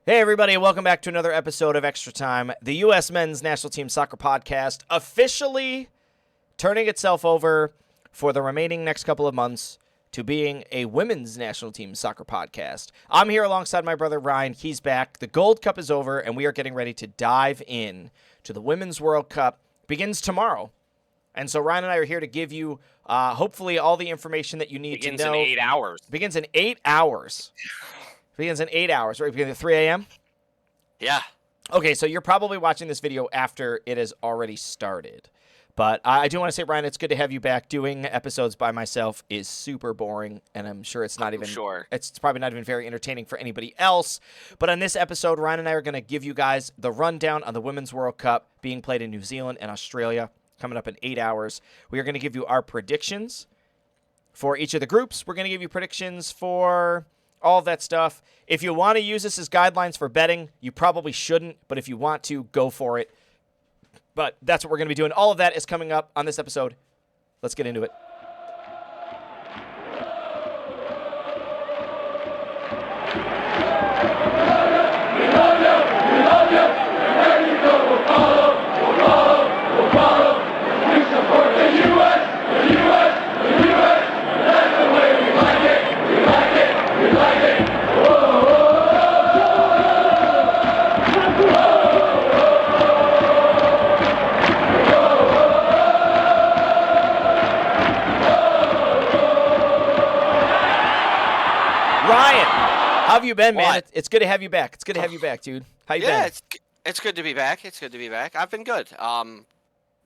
Hey, everybody, welcome back to another episode of Extra Time, the U.S. Men's National Team Soccer Podcast, officially turning itself over for the remaining next couple of months to being a Women's National Team Soccer Podcast. I'm here alongside my brother Ryan. He's back. The Gold Cup is over, and we are getting ready to dive in to the Women's World Cup. Begins tomorrow. And so Ryan and I are here to give you, hopefully, all the information that you need to know. Begins in 8 hours. Begins in 8 hours. Begins in 8 hours. Right? Begins at 3 a.m.? Yeah. Okay, so you're probably watching this video after it has already started. But I do want to say, Ryan, it's good to have you back. Doing episodes by myself is super boring, and I'm sure it's not even sure. It's probably not even very entertaining for anybody else. But on this episode, Ryan and I are going to give you guys the rundown on the Women's World Cup being played in New Zealand and Australia coming up in 8 hours. We are going to give you our predictions for each of the groups. We're going to give you predictions for all of that stuff. If you want to use this as guidelines for betting, you probably shouldn't, but if you want to, go for it. But that's what we're going to be doing. All of that is coming up on this episode. Let's get into it. How have you been, man? It's good to have you back. It's good to have you back, dude. How you been? Yeah, it's good to be back. It's good to be back. I've been good.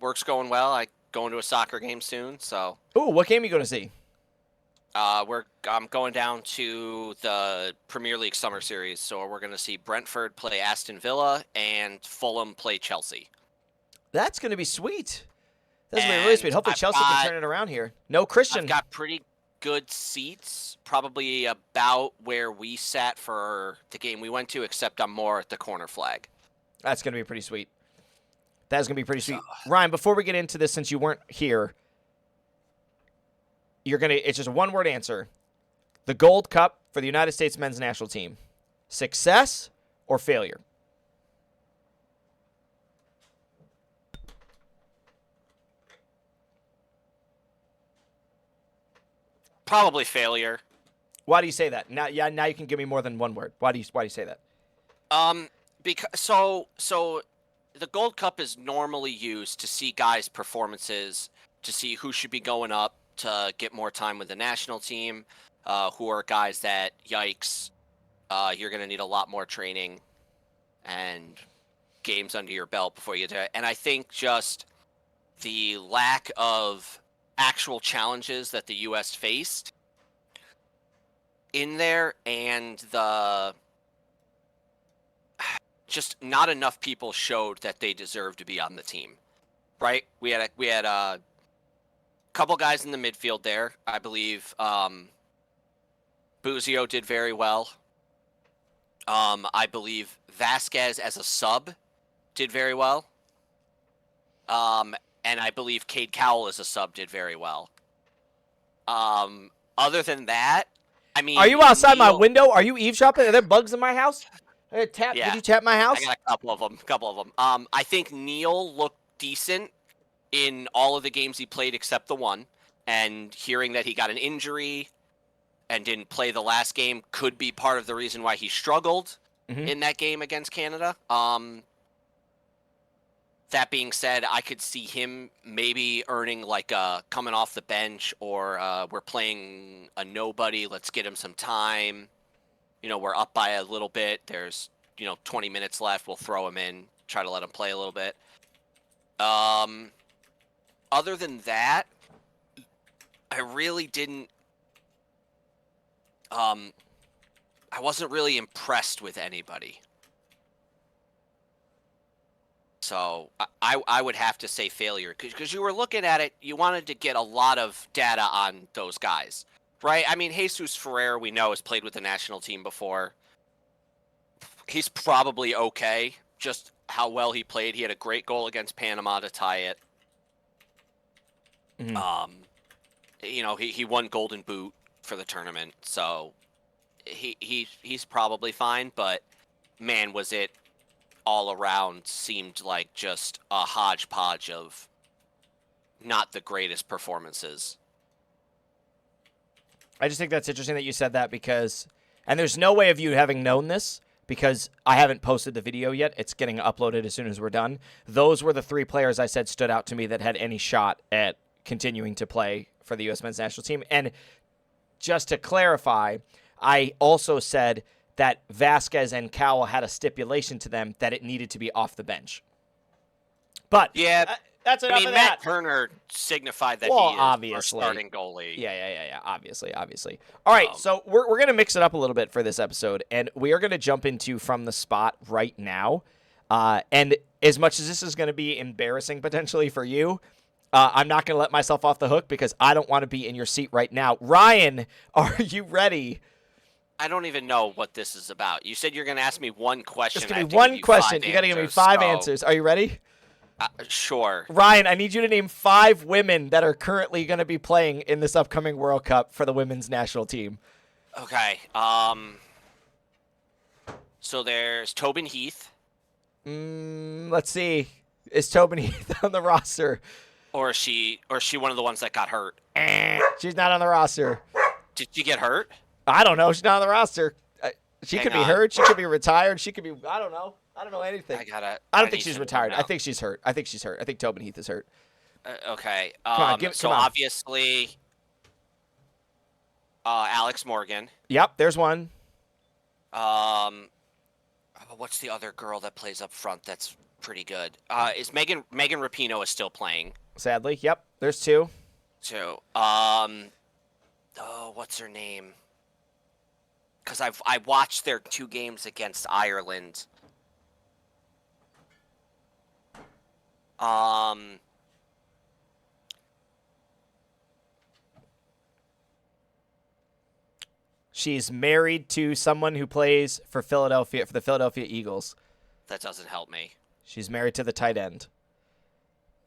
Work's going well. I going to a soccer game soon, so. Ooh, what game are you going to see? I'm going down to the Premier League Summer Series, so we're going to see Brentford play Aston Villa and Fulham play Chelsea. That's going to be sweet. That's going to be really sweet. Hopefully Chelsea can turn it around here. No Christian. I've got pretty good seats, probably about where we sat for the game we went to, except I'm more at the corner flag. That's going to be pretty sweet. That's going to be pretty sweet. Ryan, before we get into this, since you weren't here, it's just a one-word answer. The Gold Cup for the United States men's national team. Success or failure? Probably failure. Why do you say that? Now you can give me more than one word. Why do you say that? Because so the Gold Cup is normally used to see guys' performances, to see who should be going up to get more time with the national team, who are guys that, yikes, you're going to need a lot more training and games under your belt before you get to it. And I think just the lack of actual challenges that the U.S. faced in there, and the just not enough people showed that they deserve to be on the team, right? We had a couple guys in the midfield there. I believe Buzio did very well. I believe Vasquez as a sub did very well. And I believe Cade Cowell as a sub did very well. Other than that, I mean... Are you outside my window? Are you eavesdropping? Are there bugs in my house? Yeah. Did you tap my house? I got a couple of them. I think Neil looked decent in all of the games he played except the one. And hearing that he got an injury and didn't play the last game could be part of the reason why he struggled in that game against Canada. That being said, I could see him maybe earning like coming off the bench, or we're playing a nobody. Let's get him some time. We're up by a little bit. There's 20 minutes left. We'll throw him in, try to let him play a little bit. Other than that, I really didn't. I wasn't really impressed with anybody. So I would have to say failure, because you were looking at it, you wanted to get a lot of data on those guys, right? I mean, Jesus Ferrer, we know, has played with the national team before. He's probably okay, just how well he played. He had a great goal against Panama to tie it. He won Golden Boot for the tournament, so he's probably fine, but man, was it all around seemed like just a hodgepodge of not the greatest performances. I just think that's interesting that you said that because, and there's no way of you having known this because I haven't posted the video yet. It's getting uploaded as soon as we're done. Those were the 3 players I said stood out to me that had any shot at continuing to play for the U.S. men's national team. And just to clarify, I also said that Vasquez and Cowell had a stipulation to them that it needed to be off the bench. But Yeah, that's enough of that. Matt Turner signified that he is obviously our starting goalie. Yeah. Obviously. All right, so we're going to mix it up a little bit for this episode, and we are going to jump into From the Spot right now. And as much as this is going to be embarrassing potentially for you, I'm not going to let myself off the hook because I don't want to be in your seat right now. Ryan, are you ready? I don't even know what this is about. You said you're going to ask me one question. It's going to be one question. You got to give me 5 answers. Are you ready? Sure. Ryan, I need you to name 5 women that are currently going to be playing in this upcoming World Cup for the women's national team. Okay. So there's Tobin Heath. Let's see. Is Tobin Heath on the roster? Or is she one of the ones that got hurt? She's not on the roster. Did she get hurt? I don't know. She's not on the roster. She could be on. hurt. She could be retired. She could be. I don't know. I don't know anything. I don't think she's retired. I think she's hurt. I think Tobin Heath is hurt. Okay. Come on. Obviously, Alex Morgan. Yep. There's one. What's the other girl that plays up front that's pretty good? Is Megan Rapinoe is still playing? Sadly. Yep. There's 2. So, what's her name? Because I watched their 2 games against Ireland. She's married to someone who plays for the Philadelphia Eagles. That doesn't help me. She's married to the tight end.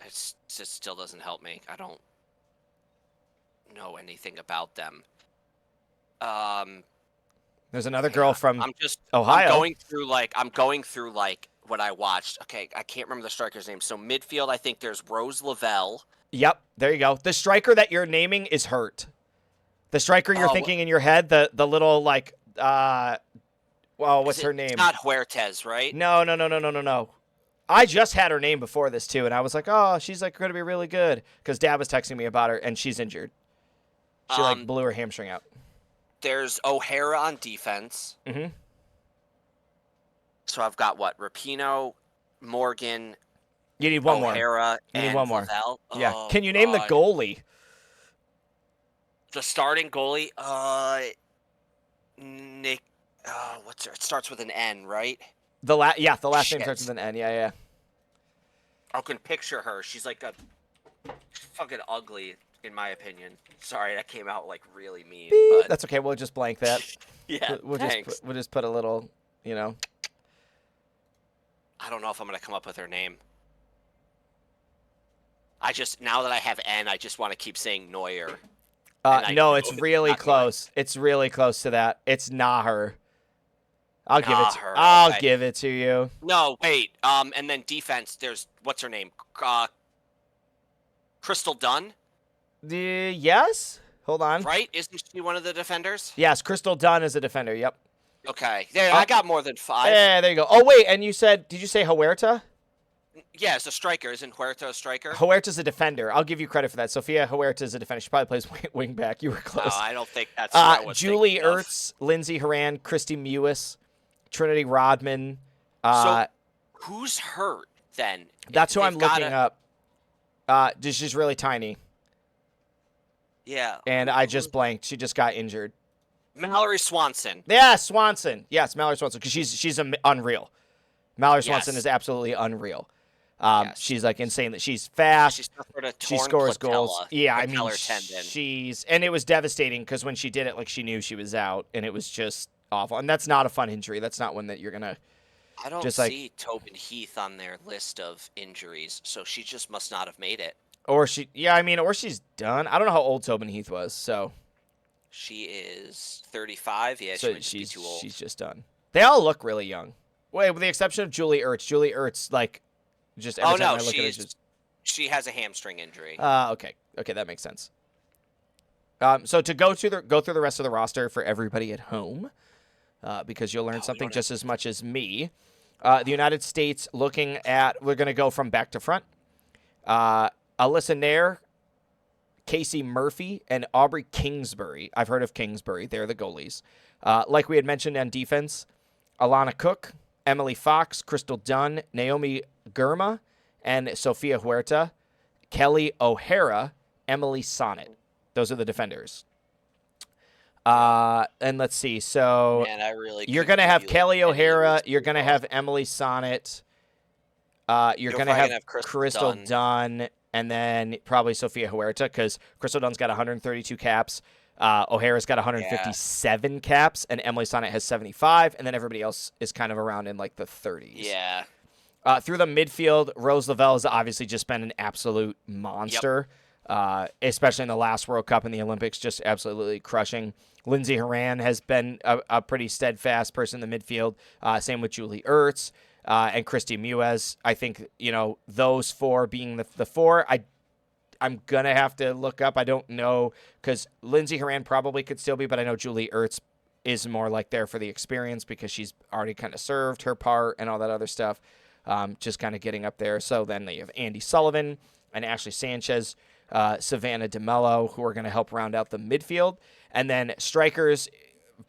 It still doesn't help me. I don't know anything about them. There's another girl from Ohio. I'm going through what I watched. Okay, I can't remember the striker's name. So midfield, I think there's Rose Lavelle. Yep, there you go. The striker that you're naming is hurt. The striker you're thinking in your head, the little what's her name? It's not Huertas, right? No. I just had her name before this too, and I was like, oh, she's going to be really good because Dad was texting me about her, and she's injured. She blew her hamstring out. There's O'Hara on defense. Mm-hmm. So I've got Rapinoe, Morgan. You need one more. O'Hara. You need one more. Lavelle. Yeah. Oh, Can you name the goalie? The starting goalie, Nick. What's her? It starts with an N, right? The last name starts with an N. Yeah. I can picture her. She's fucking ugly, in my opinion. Sorry, that came out really mean. Beep. But that's okay. We'll just blank that. Yeah, thanks. We'll just put a little, I don't know if I'm gonna come up with her name. Now that I have N, I just want to keep saying Neuer. No, it's really close. It's really close to that. It's not her. I'll give it to you. No, wait. And then defense. There's what's her name? Crystal Dunn. Yes. Hold on. Right? Isn't she one of the defenders? Yes, Crystal Dunn is a defender. Yep. Okay. There, I got more than 5. Yeah, there you go. Oh wait, and did you say Huerta? Yeah, it's a striker. Isn't Huerta a striker? Huerta's a defender. I'll give you credit for that. Sofia Huerta is a defender. She probably plays wing back. You were close. No, I don't think that's what I was Julie thinking of. Ertz, Lindsay Horan, Christy Mewis, Trinity Rodman. So who's hurt then? That's who I'm looking up. She's really tiny. Yeah. And I just blanked. She just got injured. Mallory Swanson. Yeah, Swanson. Yes, Mallory Swanson, because she's unreal. Mallory Swanson is absolutely unreal. Yes. She's insane. That she's fast. She scores goals. Yeah, tendon. and it was devastating because when she did it, she knew she was out, and it was just awful. And that's not a fun injury. That's not one that you're gonna. I don't see Tobin Heath on their list of injuries, so she just must not have made it. Or she's done. I don't know how old Tobin Heath was, so. She is 35. Yeah, so she might just be too old. She's just done. They all look really young. Wait, with the exception of Julie Ertz. Julie Ertz, like, just every time I look at her, just... she has a hamstring injury. Okay, that makes sense. So to go through the rest of the roster for everybody at home, because you'll learn something just as much as me. The United States, we're going to go from back to front. Alyssa Nair, Casey Murphy, and Aubrey Kingsbury. I've heard of Kingsbury. They're the goalies. Like we had mentioned on defense, Alana Cook, Emily Fox, Crystal Dunn, Naomi Girma, and Sofia Huerta, Kelly O'Hara, Emily Sonnet. Those are the defenders. And let's see. So Man, I really you're going to have Kelly O'Hara. You're going to have Emily Sonnet. You're going to have Crystal Dunn. And then probably Sofia Huerta, because Crystal Dunn's got 132 caps. O'Hara's got 157 caps, and Emily Sonnet has 75. And then everybody else is kind of around in like the 30s. Yeah. Through the midfield, Rose Lavelle has obviously just been an absolute monster, especially in the last World Cup and the Olympics, just absolutely crushing. Lindsey Horan has been a pretty steadfast person in the midfield. Same with Julie Ertz. And Christy Muez. I think, those four being the four, I'm going to have to look up. I don't know, because Lindsey Horan probably could still be, but I know Julie Ertz is more like there for the experience because she's already kind of served her part and all that other stuff, just kind of getting up there. So then you have Andy Sullivan and Ashley Sanchez, Savannah DeMello, who are going to help round out the midfield. And then strikers,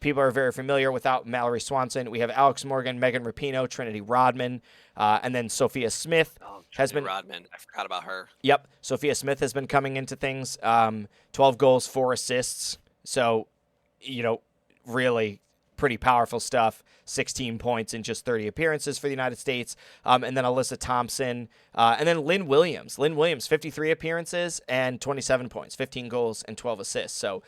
people are very familiar without Mallory Swanson. We have Alex Morgan, Megan Rapinoe, Trinity Rodman, and then Sophia Smith Rodman. I forgot about her. Yep. Sophia Smith has been coming into things. 12 goals, 4 assists. So, really pretty powerful stuff. 16 points in just 30 appearances for the United States. And then Alyssa Thompson. And then Lynn Williams. Lynn Williams, 53 appearances and 27 points, 15 goals and 12 assists. So,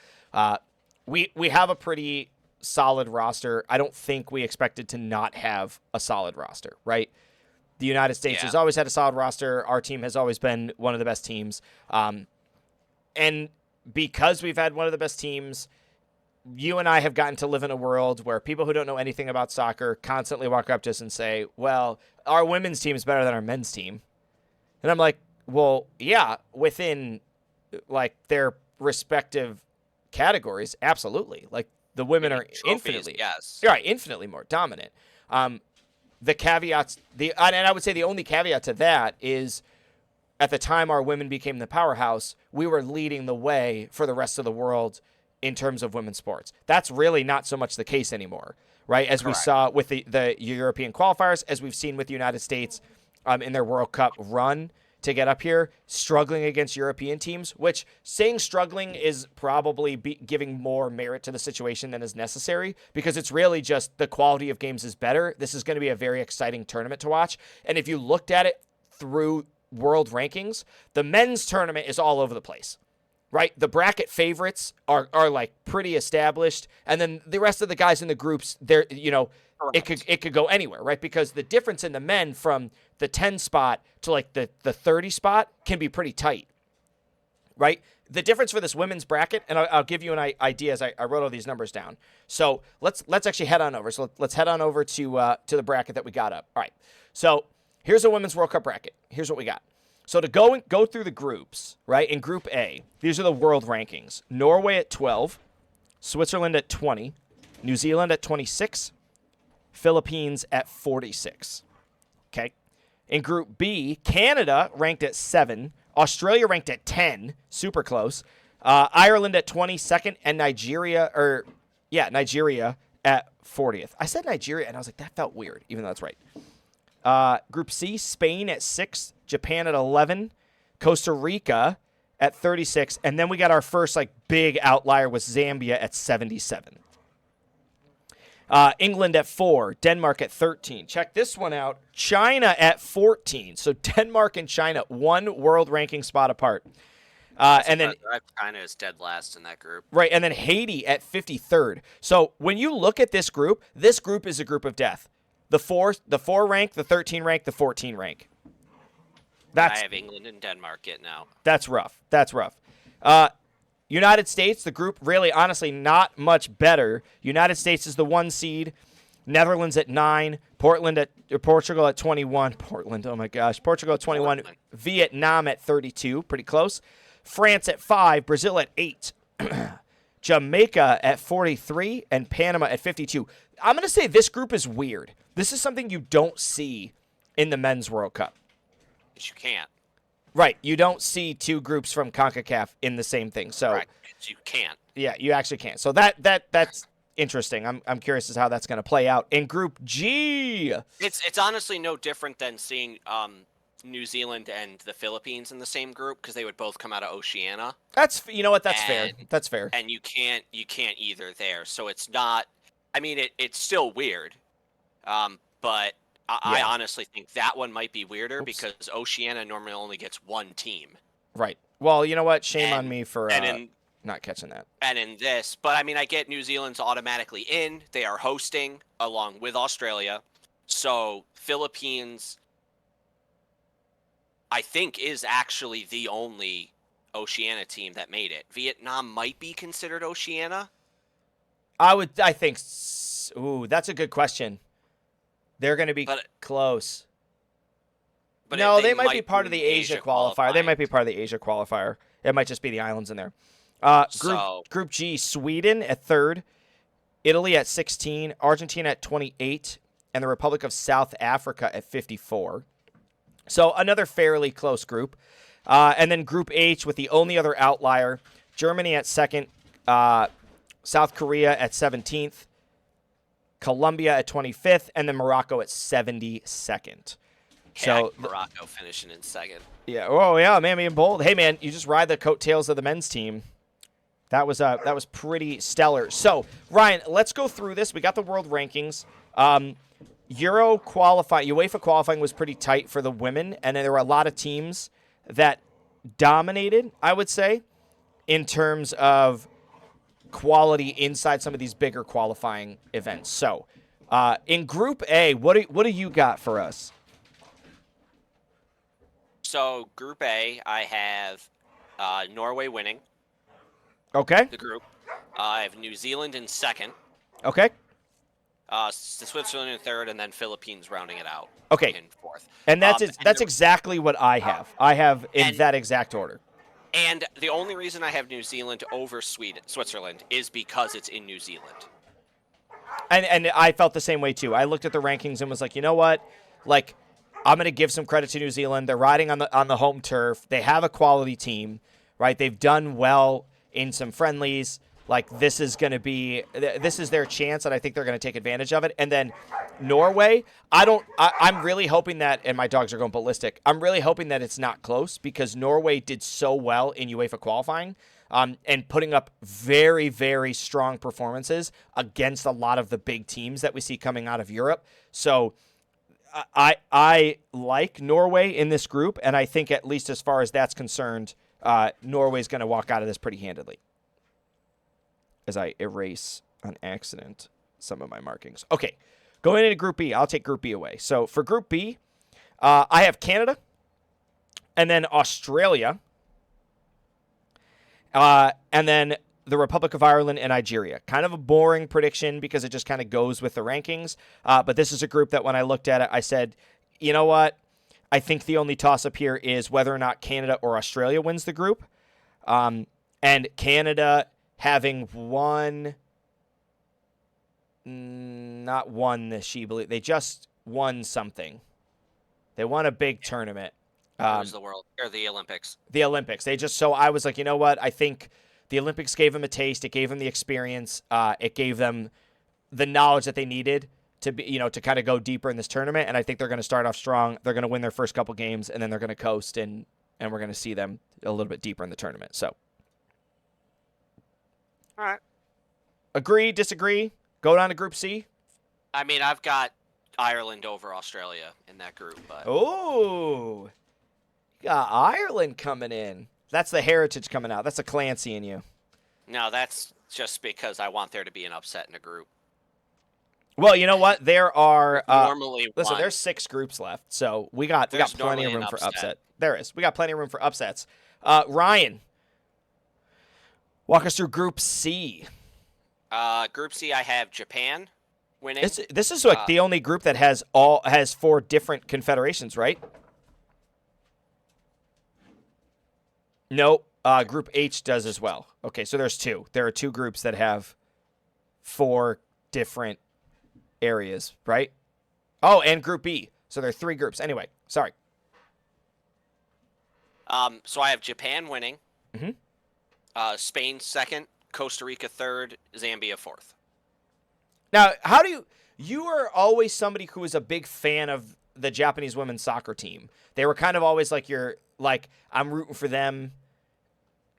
we have a pretty solid roster. I don't think we expected to not have a solid roster, right? The United States has always had a solid roster. Our team has always been one of the best teams. And because we've had one of the best teams, you and I have gotten to live in a world where people who don't know anything about soccer constantly walk up to us and say, well, our women's team is better than our men's team. And I'm like, well, yeah, within like their respective categories, absolutely. Like the women are infinitely more dominant. The caveats, and I would say the only caveat to that is at the time our women became the powerhouse, we were leading the way for the rest of the world in terms of women's sports. That's really not so much the case anymore, right? As we saw with the European qualifiers, as we've seen with the United States in their World Cup run to get up here, struggling against European teams, which saying struggling is probably giving more merit to the situation than is necessary, because it's really just the quality of games is better. This is going to be a very exciting tournament to watch. And if you looked at it through world rankings, the men's tournament is all over the place, right? The bracket favorites are like pretty established. And then the rest of the guys in the groups, they're, it could go anywhere, right? Because the difference in the men from the 10 spot to like the 30 spot can be pretty tight, right? The difference for this women's bracket, and I'll give you an idea as I wrote all these numbers down. So let's actually head on over. So let's head on over to the bracket that we got up. All right. So here's a Women's World Cup bracket. Here's what we got. So to go through the groups, right? In Group A, these are the world rankings. Norway at 12, Switzerland at 20, New Zealand at 26, Philippines at 46. Okay. In Group B, Canada ranked at 7, Australia ranked at 10, super close. Ireland at 22nd, and Nigeria at 40th. I said Nigeria, and I was like, that felt weird, even though that's right. Group C, Spain at 6, Japan at 11, Costa Rica at 36, and then we got our first like big outlier with Zambia at 77. England at 4, Denmark at 13. Check this one out. China at 14. So Denmark and China, one world ranking spot apart. And then China is dead last in that group. Right, and then Haiti at 53rd. So when you look at this group is a group of death. The 4 rank, the 13 rank, the 14 rank. I have England and Denmark getting out. That's rough. United States, the group really honestly not much better. United States is the 1 seed. Netherlands at 9, Portugal at 21. Portland, oh my gosh. Portugal at 21, Portland. Vietnam at 32, pretty close. France at 5, Brazil at 8, Jamaica at 43, and Panama at 52. I'm going to say this group is weird. This is something you don't see in the Men's World Cup. You can't. Right, you don't see two groups from CONCACAF in the same thing. So Right, you can't. yeah, you actually can't. So that's interesting. I'm curious as to how that's going to play out in Group G. It's honestly no different than seeing New Zealand and the Philippines in the same group because they would both come out of Oceania. That's fair. And- That's fair. And you can't either there. So it's not. I mean, it's still weird, but I honestly think that one might be weirder because Oceania normally only gets one team. Right. Well, you know what? Shame on me for and not catching that. And in this, but I mean, I get New Zealand's automatically in. They are hosting along with Australia. So Philippines, I think, is actually the only Oceania team that made it. Vietnam might be considered Oceania. I think. Ooh, that's a good question. They're going to be close. But no, they might be part of the Asia qualifier. They might be part of the Asia qualifier. It might just be the islands in there. Group G, Sweden at 3rd, Italy at 16, Argentina at 28, and the Republic of South Africa at 54. So another fairly close group. And then Group H with the only other outlier, Germany at 2nd, South Korea at 17th, Colombia at 25th, and then Morocco at 72nd. So Morocco finishing in 2nd. Yeah. Oh yeah, man, being bold. Hey man, you just ride the coattails of the men's team. That was pretty stellar. So Ryan, let's go through this. We got the world rankings. UEFA qualifying was pretty tight for the women, and there were a lot of teams that dominated, I would say, in terms of quality inside some of these bigger qualifying events. So, in Group A, what do you got for us? So Group A, I have Norway winning. Okay. The group. I have New Zealand in 2nd. Okay. Switzerland in 3rd, and then Philippines rounding it out. Okay. In 4th. And that's exactly what I have. I have in that exact order. And the only reason I have New Zealand over Switzerland is because it's in New Zealand. And I felt the same way too. I looked at the rankings and was like, you know what? Like, I'm going to give some credit to New Zealand. They're riding on the home turf. They have a quality team, right? They've done well in some friendlies. Like, this is their chance, and I think they're going to take advantage of it. And then Norway, I'm really hoping that, and my dogs are going ballistic, I'm really hoping that it's not close because Norway did so well in UEFA qualifying and putting up very, very strong performances against a lot of the big teams that we see coming out of Europe. So I like Norway in this group, and I think at least as far as that's concerned, Norway's going to walk out of this pretty handedly. As I erase on accident some of my markings. Okay, going into Group B, I'll take Group B away. So for Group B, I have Canada, and then Australia, and then the Republic of Ireland and Nigeria. Kind of a boring prediction because it just kind of goes with the rankings. But this is a group that when I looked at it, I said, you know what? I think the only toss-up here is whether or not Canada or Australia wins the group. And Canada having won, not won the they just won something. They won a big tournament. It was the World or the Olympics. The Olympics. So I was like, you know what? I think the Olympics gave them a taste. It gave them the experience. It gave them the knowledge that they needed to be, to kind of go deeper in this tournament. And I think they're going to start off strong. They're going to win their first couple games, and then they're going to coast, and we're going to see them a little bit deeper in the tournament. So. All right. Agree, disagree? Go down to Group C? I mean, I've got Ireland over Australia in that group, but oh, you got Ireland coming in. That's the heritage coming out. That's the Clancy in you. No, that's just because I want there to be an upset in a group. Well, you know what? There are normally listen. one. There's 6 groups left, so we got plenty of room for upset. There is. We got plenty of room for upsets. Ryan, walk us through Group C. Group C, I have Japan, winning. This is like the only group that has 4 different confederations, right? No, Group H does as well. Okay, so there's 2. There are 2 groups that have 4 different areas, right? Oh, and Group B. So there are 3 groups. Anyway, sorry. So I have Japan winning. Mm-hmm. Spain second, Costa Rica third, Zambia fourth. Now, you are always somebody who is a big fan of the Japanese women's soccer team. They were kind of always like I'm rooting for them,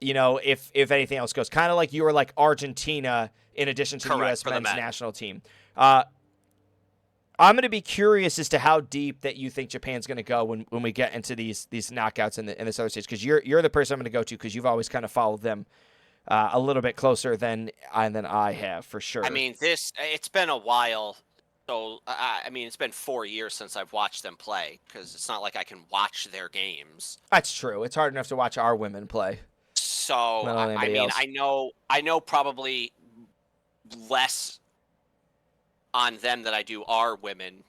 if anything else goes. Kind of like you were like Argentina in addition to the U.S. men's national team. I'm going to be curious as to how deep that you think Japan's going to go when we get into these knockouts in this other stage, because you're the person I'm going to go to because you've always kind of followed them a little bit closer than I have, for sure. I mean, it's been a while. So, it's been 4 years since I've watched them play, because it's not like I can watch their games. That's true. It's hard enough to watch our women play. So, I know probably less on them than I do our women,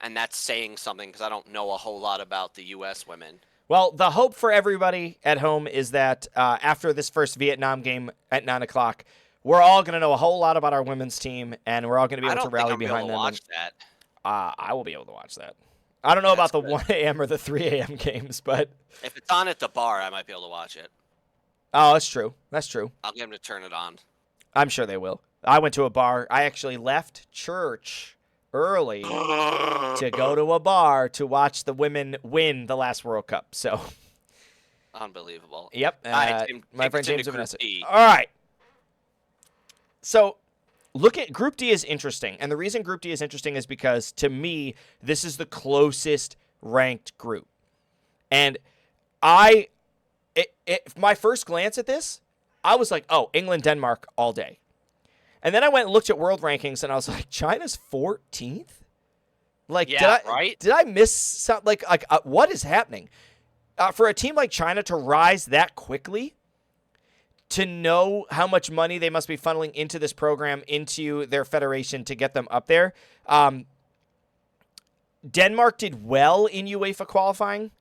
and that's saying something because I don't know a whole lot about the U.S. women. Well, the hope for everybody at home is that after this first Vietnam game at 9 o'clock, we're all going to know a whole lot about our women's team, and we're all going to be able to rally behind them. Watch that. I will be able to watch that. I don't know about the 1 a.m. or the 3 a.m. games, but if it's on at the bar, I might be able to watch it. Oh, that's true. That's true. I'll get them to turn it on. I'm sure they will. I went to a bar. I actually left church early to go to a bar to watch the women win the last World Cup. So, unbelievable. Yep. My friend James and Vanessa. D. All right. So, look at Group D is interesting. And the reason Group D is interesting is because, to me, this is the closest ranked group. And my first glance at this, I was like, oh, England, Denmark all day. And then I went and looked at world rankings, and I was like, China's 14th? Like, right? Did I miss something? What is happening? For a team like China to rise that quickly, to know how much money they must be funneling into this program, into their federation to get them up there. Denmark did well in UEFA qualifying.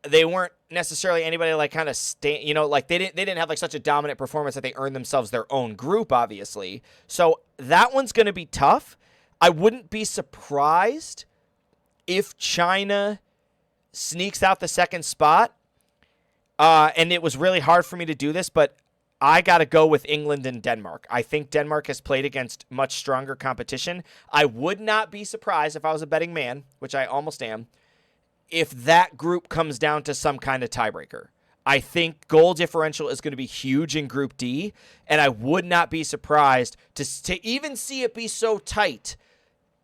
They weren't necessarily anybody like kind of they didn't have like such a dominant performance that they earned themselves their own group, obviously. So that one's going to be tough. I wouldn't be surprised if China sneaks out the second spot. And it was really hard for me to do this, but I got to go with England and Denmark. I think Denmark has played against much stronger competition. I would not be surprised if I was a betting man, which I almost am, if that group comes down to some kind of tiebreaker. I think goal differential is going to be huge in Group D, and I would not be surprised to even see it be so tight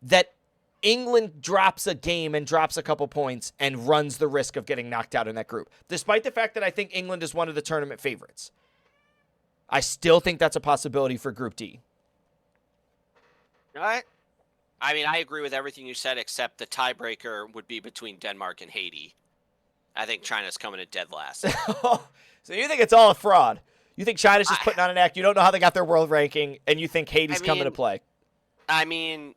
that England drops a game and drops a couple points and runs the risk of getting knocked out in that group. Despite the fact that I think England is one of the tournament favorites, I still think that's a possibility for Group D. All right. I mean, I agree with everything you said, except the tiebreaker would be between Denmark and Haiti. I think China's coming in dead last. So you think it's all a fraud? You think China's just putting on an act? You don't know how they got their world ranking, and you think Haiti's coming to play? I mean,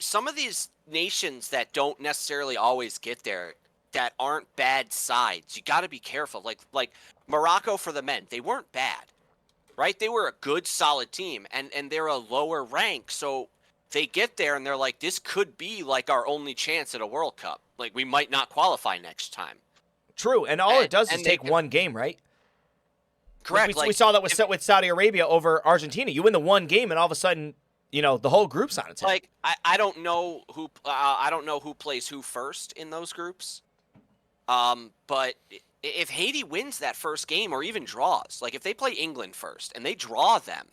some of these nations that don't necessarily always get there, that aren't bad sides, you got to be careful. Like Morocco for the men, they weren't bad. Right? They were a good, solid team, and they're a lower rank, so they get there, and they're like, this could be, like, our only chance at a World Cup. Like, we might not qualify next time. True, and all it does is take one game, right? Correct. We saw that with Saudi Arabia over Argentina. You win the one game, and all of a sudden, the whole group's on its head. Like, I don't know who plays who first in those groups, but if Haiti wins that first game or even draws, like if they play England first and they draw them,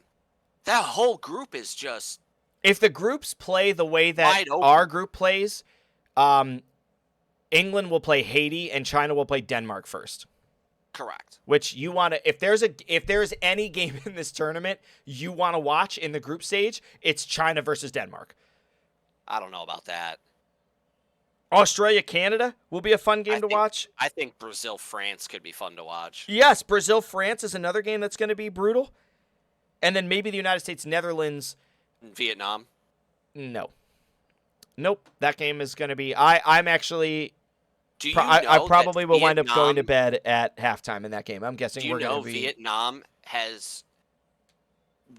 that whole group is just... If the groups play the way that our group plays, England will play Haiti and China will play Denmark first. Correct. Which you want to... If there's any game in this tournament you want to watch in the group stage, it's China versus Denmark. I don't know about that. Australia, Canada will be a fun game to watch. I think Brazil, France could be fun to watch. Yes, Brazil, France is another game that's going to be brutal. And then maybe the United States, Netherlands. Vietnam. No. Nope. That game is going to be. I'm actually. Do you I know that probably will wind up going to Vietnam? bed at halftime in that game. I'm guessing Do you we're going know to be. Vietnam has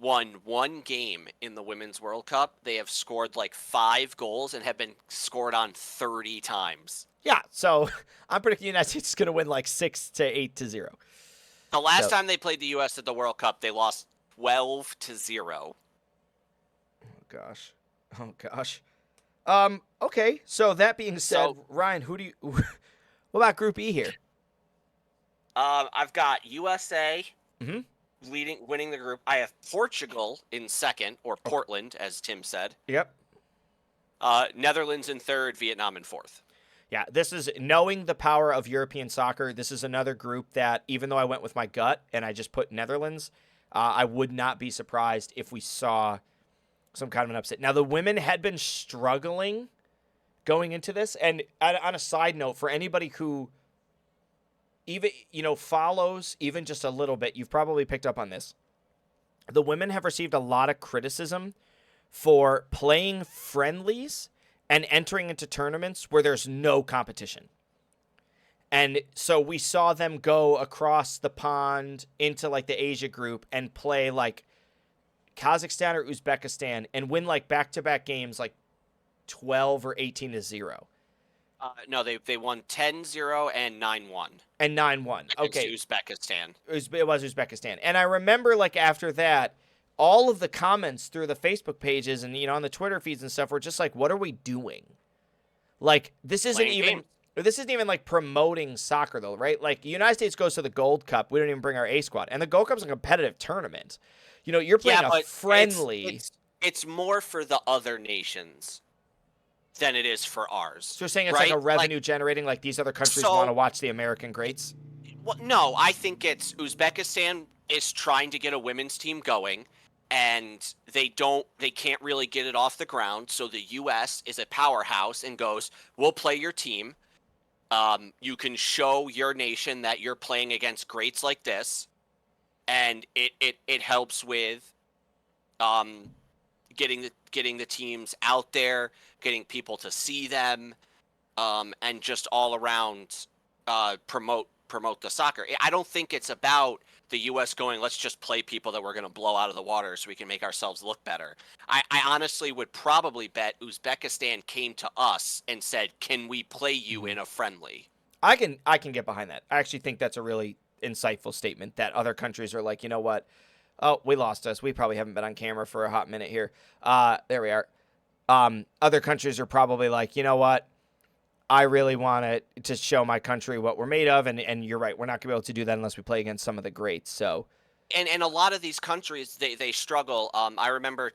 won one game in the Women's World Cup? They have scored like 5 goals and have been scored on 30 times. Yeah. So I'm predicting the United States is going to win like 6-8-0. The last So- time they played the U.S. at the World Cup, they lost 12-0. Oh gosh. Oh gosh. Okay. So that being said, So- Ryan, who do you? What about Group E here? I've got USA Mhm. winning the group. I have Portugal in second, or Portland, as Tim said. Yep. Netherlands in third, Vietnam in fourth. Yeah, this is knowing the power of European soccer. This is another group that, even though I went with my gut and I just put Netherlands, I would not be surprised if we saw some kind of an upset. Now, the women had been struggling going into this, and on a side note, for anybody who even follows even just a little bit, you've probably picked up on this. The women have received a lot of criticism for playing friendlies and entering into tournaments where there's no competition. And so we saw them go across the pond into like the Asia group and play like Kazakhstan or Uzbekistan and win like back-to-back games like 12 or 18-0. No, they won 10-0 and 9-1. And 9-1. Okay. Against Uzbekistan. It was Uzbekistan. And I remember like after that, all of the comments through the Facebook pages and on the Twitter feeds and stuff were just like, what are we doing? Like this isn't Playing even games. this isn't even like promoting soccer though, right? Like the United States goes to the Gold Cup, we don't even bring our A squad. And the Gold Cup's a competitive tournament. You're playing a but friendly. It's more for the other nations than it is for ours. So you're saying it's right? like a revenue generating, like these other countries So- want to watch the American greats? Well, no, I think it's Uzbekistan is trying to get a women's team going, and they can't really get it off the ground. So the U.S. is a powerhouse and goes, "We'll play your team. You can show your nation that you're playing against greats like this," and it helps with getting the teams out there, getting people to see them, and just all around promote the soccer. I don't think it's about the U.S. going, let's just play people that we're going to blow out of the water so we can make ourselves look better. I honestly would probably bet Uzbekistan came to us and said, can we play you in a friendly? I can get behind that. I actually think that's a really insightful statement that other countries are like, you know what? Oh, we lost us. We probably haven't been on camera for a hot minute here. There we are. Other countries are probably like, you know what? I really want to show my country what we're made of, and you're right. We're not going to be able to do that unless we play against some of the greats. So, and a lot of these countries, they struggle. I remember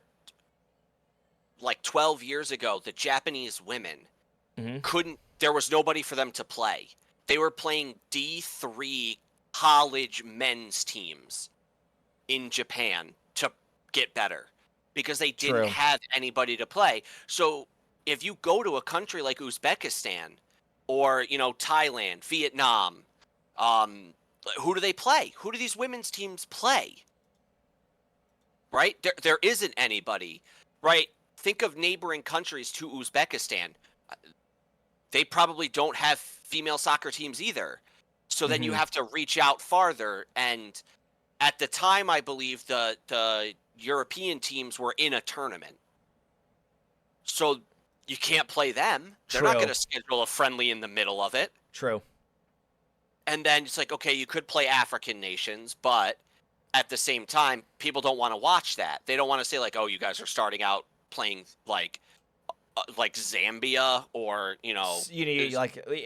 like 12 years ago, the Japanese women couldn't. There was nobody for them to play. They were playing D3 college men's teams in Japan to get better because they didn't True. have anybody to play. So if you go to a country like Uzbekistan or, Thailand, Vietnam, who do they play? Who do these women's teams play? Right? There isn't anybody, right? Think of neighboring countries to Uzbekistan. They probably don't have female soccer teams either. So then you have to reach out farther. And at the time, I believe the European teams were in a tournament. So you can't play them. They're not True. going to schedule a friendly in the middle of it. True. And then it's like, okay, you could play African nations, but at the same time, people don't want to watch that. They don't want to say like, oh, you guys are starting out playing like Zambia or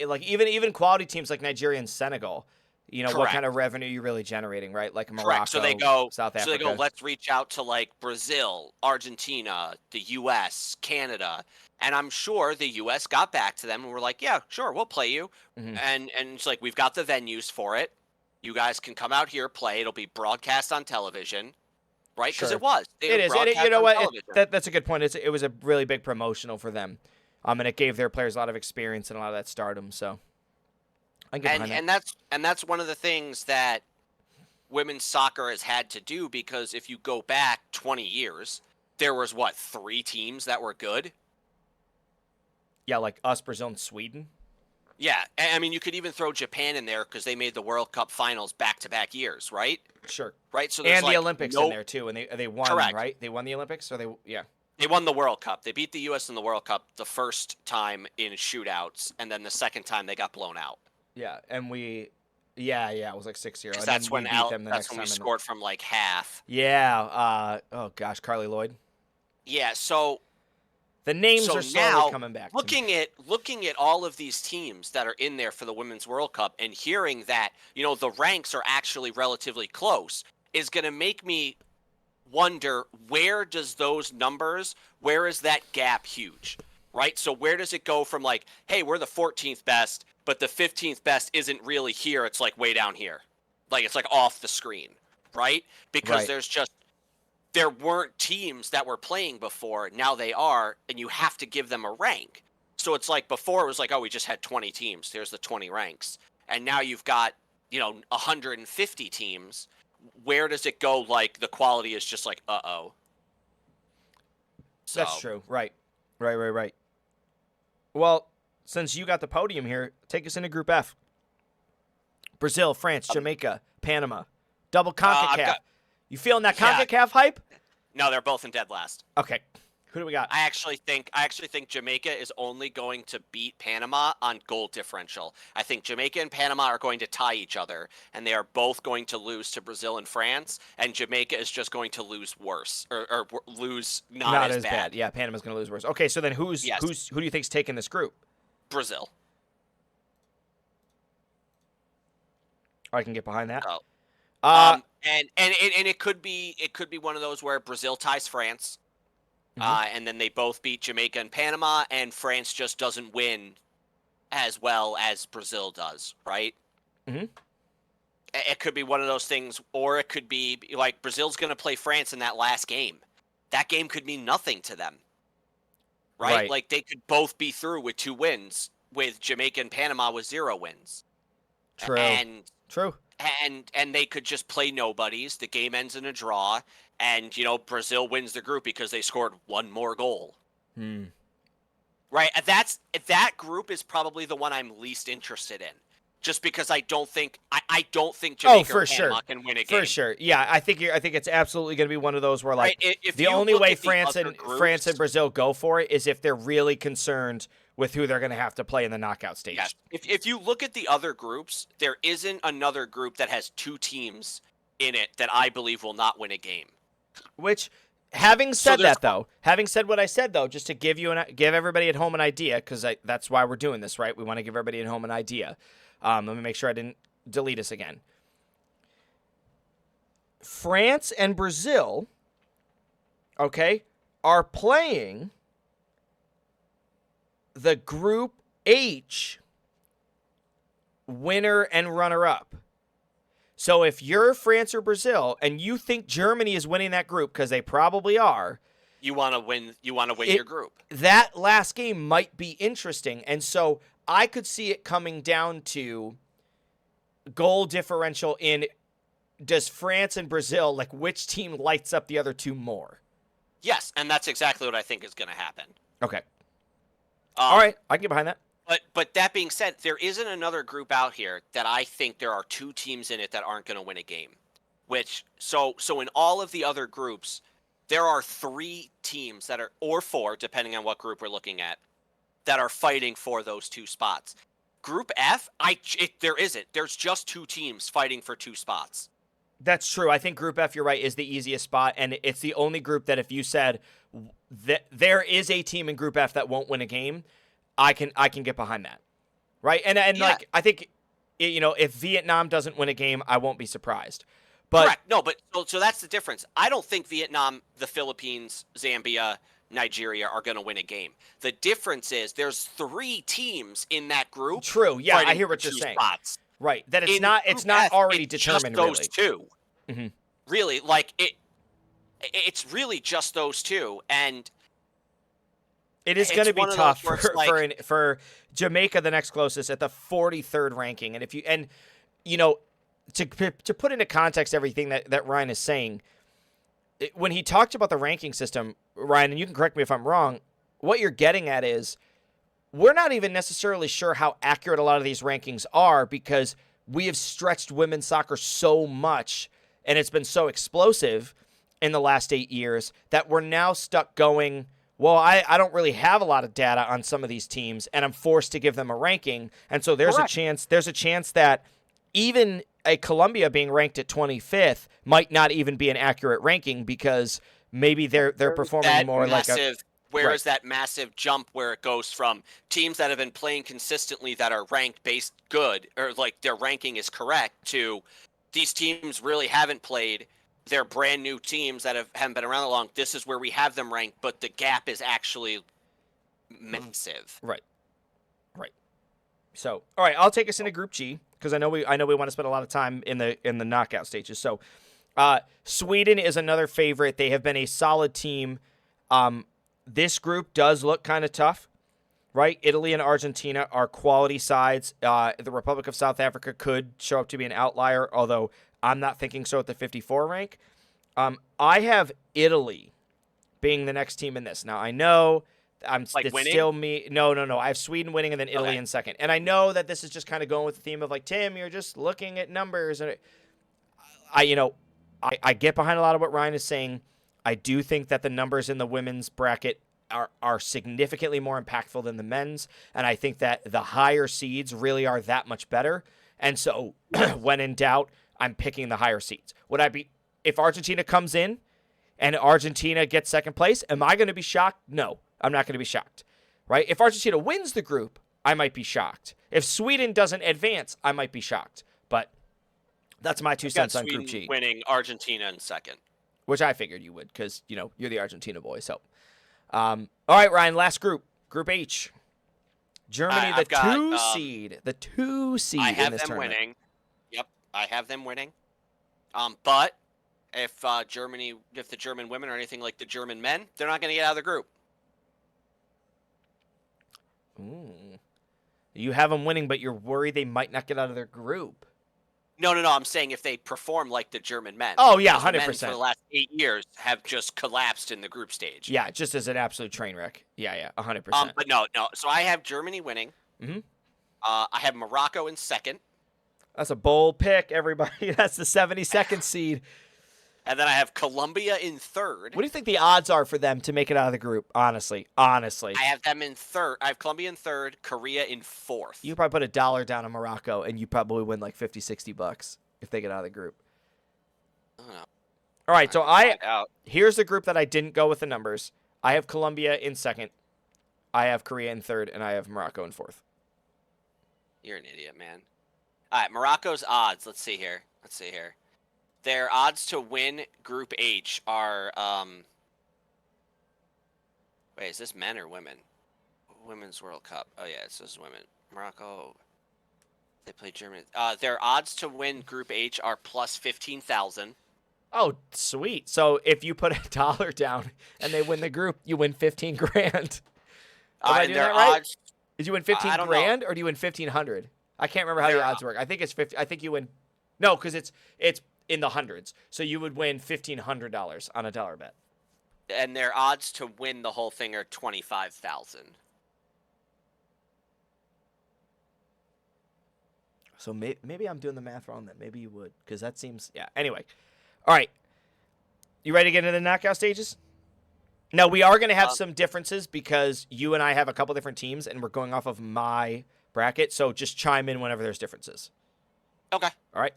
like even quality teams like Nigeria and Senegal. What Correct. kind of revenue you're really generating, right? Like Morocco, Correct. So they go South Africa. So they go, let's reach out to like Brazil, Argentina, the US, Canada. And I'm sure the US got back to them and were like, yeah, sure, we'll play you. And it's like, we've got the venues for it. You guys can come out here, play. It'll be broadcast on television. Right? Because Sure. it was. They It would is. broadcast You know on what? television. That's a good point. It was a really big promotional for them, and it gave their players a lot of experience and a lot of that stardom. So, I can get behind that. And that's one of the things that women's soccer has had to do, because if you go back 20 years, there was, what, 3 teams that were good? Yeah, like us, Brazil, and Sweden. Yeah, I mean, you could even throw Japan in there because they made the World Cup finals back-to-back years, right? Sure. Right, so there's And the like Olympics in no there too, and they won, correct. right? They won the Olympics, or yeah. They won the World Cup. They beat the U.S. in the World Cup the first time in shootouts, and then the second time they got blown out. Yeah, and yeah, it was like 6-0, Because and then we beat them the next that's when time. we scored from like half. Yeah. Oh gosh, Carly Lloyd. Yeah, so The names are slowly now coming back. looking at all of these teams that are in there for the Women's World Cup and hearing that, the ranks are actually relatively close is going to make me wonder, where is that gap huge, right? So where does it go from like, hey, we're the 14th best, but the 15th best isn't really here. It's like way down here. Like it's like off the screen, right? Because Right. there weren't teams that were playing before. Now they are, and you have to give them a rank. So it's like before it was like, oh, we just had 20 teams. There's the 20 ranks. And now you've got, 150 teams. Where does it go? Like the quality is just like, uh-oh. So That's true. Right. Right. Well, since you got the podium here, take us into Group F. Brazil, France, Jamaica, Panama. Double CONCACAF. You feeling that Yeah. CONCACAF hype? No, they're both in dead last. Okay. Who do we got? I actually think Jamaica is only going to beat Panama on goal differential. I think Jamaica and Panama are going to tie each other, and they are both going to lose to Brazil and France, and Jamaica is just going to lose worse, or lose not as bad. Yeah, Panama's going to lose worse. Okay, so then who do you think's taking this group? Brazil. I can get behind that. Oh. And it could be one of those where Brazil ties France. And then they both beat Jamaica and Panama, and France just doesn't win as well as Brazil does, right? Mm-hmm. It could be one of those things, or it could be like Brazil's going to play France in that last game. That game could mean nothing to them, right? Like they could both be through with 2 wins, with Jamaica and Panama with 0 wins. True. True. And they could just play nobodies. The game ends in a draw, and Brazil wins the group because they scored 1 more goal. Right? That group is probably the one I'm least interested in, just because I don't think Jamaica or Panama can win a game. For sure. Yeah, I think it's absolutely going to be one of those where like right? If the you only look way at the France other and groups- Brazil go for it is if they're really concerned with who they're going to have to play in the knockout stage. Yes. If you look at the other groups, there isn't another group that has 2 teams in it that I believe will not win a game. Which, having said what I said though, just to give everybody at home an idea, because that's why we're doing this, right? We want to give everybody at home an idea. Let me make sure I didn't delete us again. France and Brazil, okay, are playing the Group H winner and runner-up. So if you're France or Brazil and you think Germany is winning that group, because they probably are, you want to win your group. That last game might be interesting. And so I could see it coming down to goal differential in, does France and Brazil, like which team lights up the other 2 more? Yes, and that's exactly what I think is going to happen. Okay. All right, I can get behind that. But that being said, there isn't another group out here that I think there are 2 teams in it that aren't going to win a game. So in all of the other groups, there are 3 teams that are, or 4, depending on what group we're looking at, that are fighting for those 2 spots. Group F, there isn't. There's just 2 teams fighting for 2 spots. That's true. I think Group F, you're right, is the easiest spot, and it's the only group that if you said that there is a team in Group F that won't win a game, I can get behind that, right? And yeah. Like I think, if Vietnam doesn't win a game, I won't be surprised. But correct. No, but so that's the difference. I don't think Vietnam, the Philippines, Zambia, Nigeria are going to win a game. The difference is there's 3 teams in that group. True. Yeah, I hear what you're saying. Spots. Right. That it's not already determined. Those really. 2. Mm-hmm. Really, like it's really just those 2, and it is going to be tough for Jamaica, the next closest, at the 43rd ranking. And to put into context everything that Ryan is saying, when he talked about the ranking system, Ryan, and you can correct me if I'm wrong, what you're getting at is we're not even necessarily sure how accurate a lot of these rankings are because we have stretched women's soccer so much and it's been so explosive in the last 8 years that we're now stuck going, well, I don't really have a lot of data on some of these teams and I'm forced to give them a ranking. And so there's Correct. a chance that even a Colombia being ranked at 25th might not even be an accurate ranking because maybe they're performing more massive, like a where right. is that massive jump where it goes from teams that have been playing consistently that are ranked based good or like their ranking is correct to these teams really haven't played. They're brand new teams that haven't been around that long. This is where we have them ranked, but the gap is actually massive. Right. So, all right, I'll take us into Group G because I know we want to spend a lot of time in the knockout stages. So, Sweden is another favorite. They have been a solid team. This group does look kind of tough, right? Italy and Argentina are quality sides. The Republic of South Africa could show up to be an outlier, although I'm not thinking so at the 54 rank. I have Italy being the next team in this. Now, I know it's winning? still me. No. I have Sweden winning and then Italy Okay. in second. And I know that this is just kind of going with the theme of like, Tim, you're just looking at numbers. And I get behind a lot of what Ryan is saying. I do think that the numbers in the women's bracket are significantly more impactful than the men's. And I think that the higher seeds really are that much better. And so when in doubt, I'm picking the higher seeds. Would I be, if Argentina comes in and Argentina gets second place, am I going to be shocked? No, I'm not going to be shocked, right? If Argentina wins the group, I might be shocked. If Sweden doesn't advance, I might be shocked. But that's my 2 cents on Sweden Group G. winning, Argentina in second. Which I figured you would because, you're the Argentina boy. So, all right, Ryan, last group, Group H. Germany, the 2 seed. The 2 seed I have in this them tournament. winning. Yep, I have them winning. But if the German women are anything like the German men, they're not going to get out of the group. Ooh. You have them winning, but you're worried they might not get out of their group. No. I'm saying if they perform like the German men. Oh, yeah, Because the 100%. men for the last 8 years have just collapsed in the group stage. Yeah, just as an absolute train wreck. Yeah, 100%. But no. So I have Germany winning. Mm-hmm. I have Morocco in second. That's a bold pick, everybody. That's the 72nd seed. And then I have Colombia in third. What do you think the odds are for them to make it out of the group, honestly? I have them in third. I have Colombia in third, Korea in fourth. You probably put $1 down on Morocco, and you probably win like $50-$60 if they get out of the group. I don't know. All right, so Out. here's the group that I didn't go with the numbers. I have Colombia in second. I have Korea in third, and I have Morocco in fourth. You're an idiot, man. All right, Morocco's odds. Let's see here. Their odds to win Group H are wait, is this men or women? Women's World Cup. Oh yeah, it says women. Morocco. They play Germany. Their odds to win Group H are plus 15,000. Oh, sweet. So if you put $1 down and they win the group, you win 15 grand. Am I And doing their that right? odds. Did you win 15 I don't grand or do you win 1,500? I can't remember how the Their- odds work. I think it's 50. I think you win. No, because it's in the hundreds. So you would win $1,500 on a dollar bet. And their odds to win the whole thing are 25,000. So maybe I'm doing the math wrong then. Maybe you would, because that seems, yeah. Anyway, all right. You ready to get into the knockout stages? Now, we are going to have some differences because you and I have a couple different teams, and we're going off of my bracket. So just chime in whenever there's differences. Okay. All right.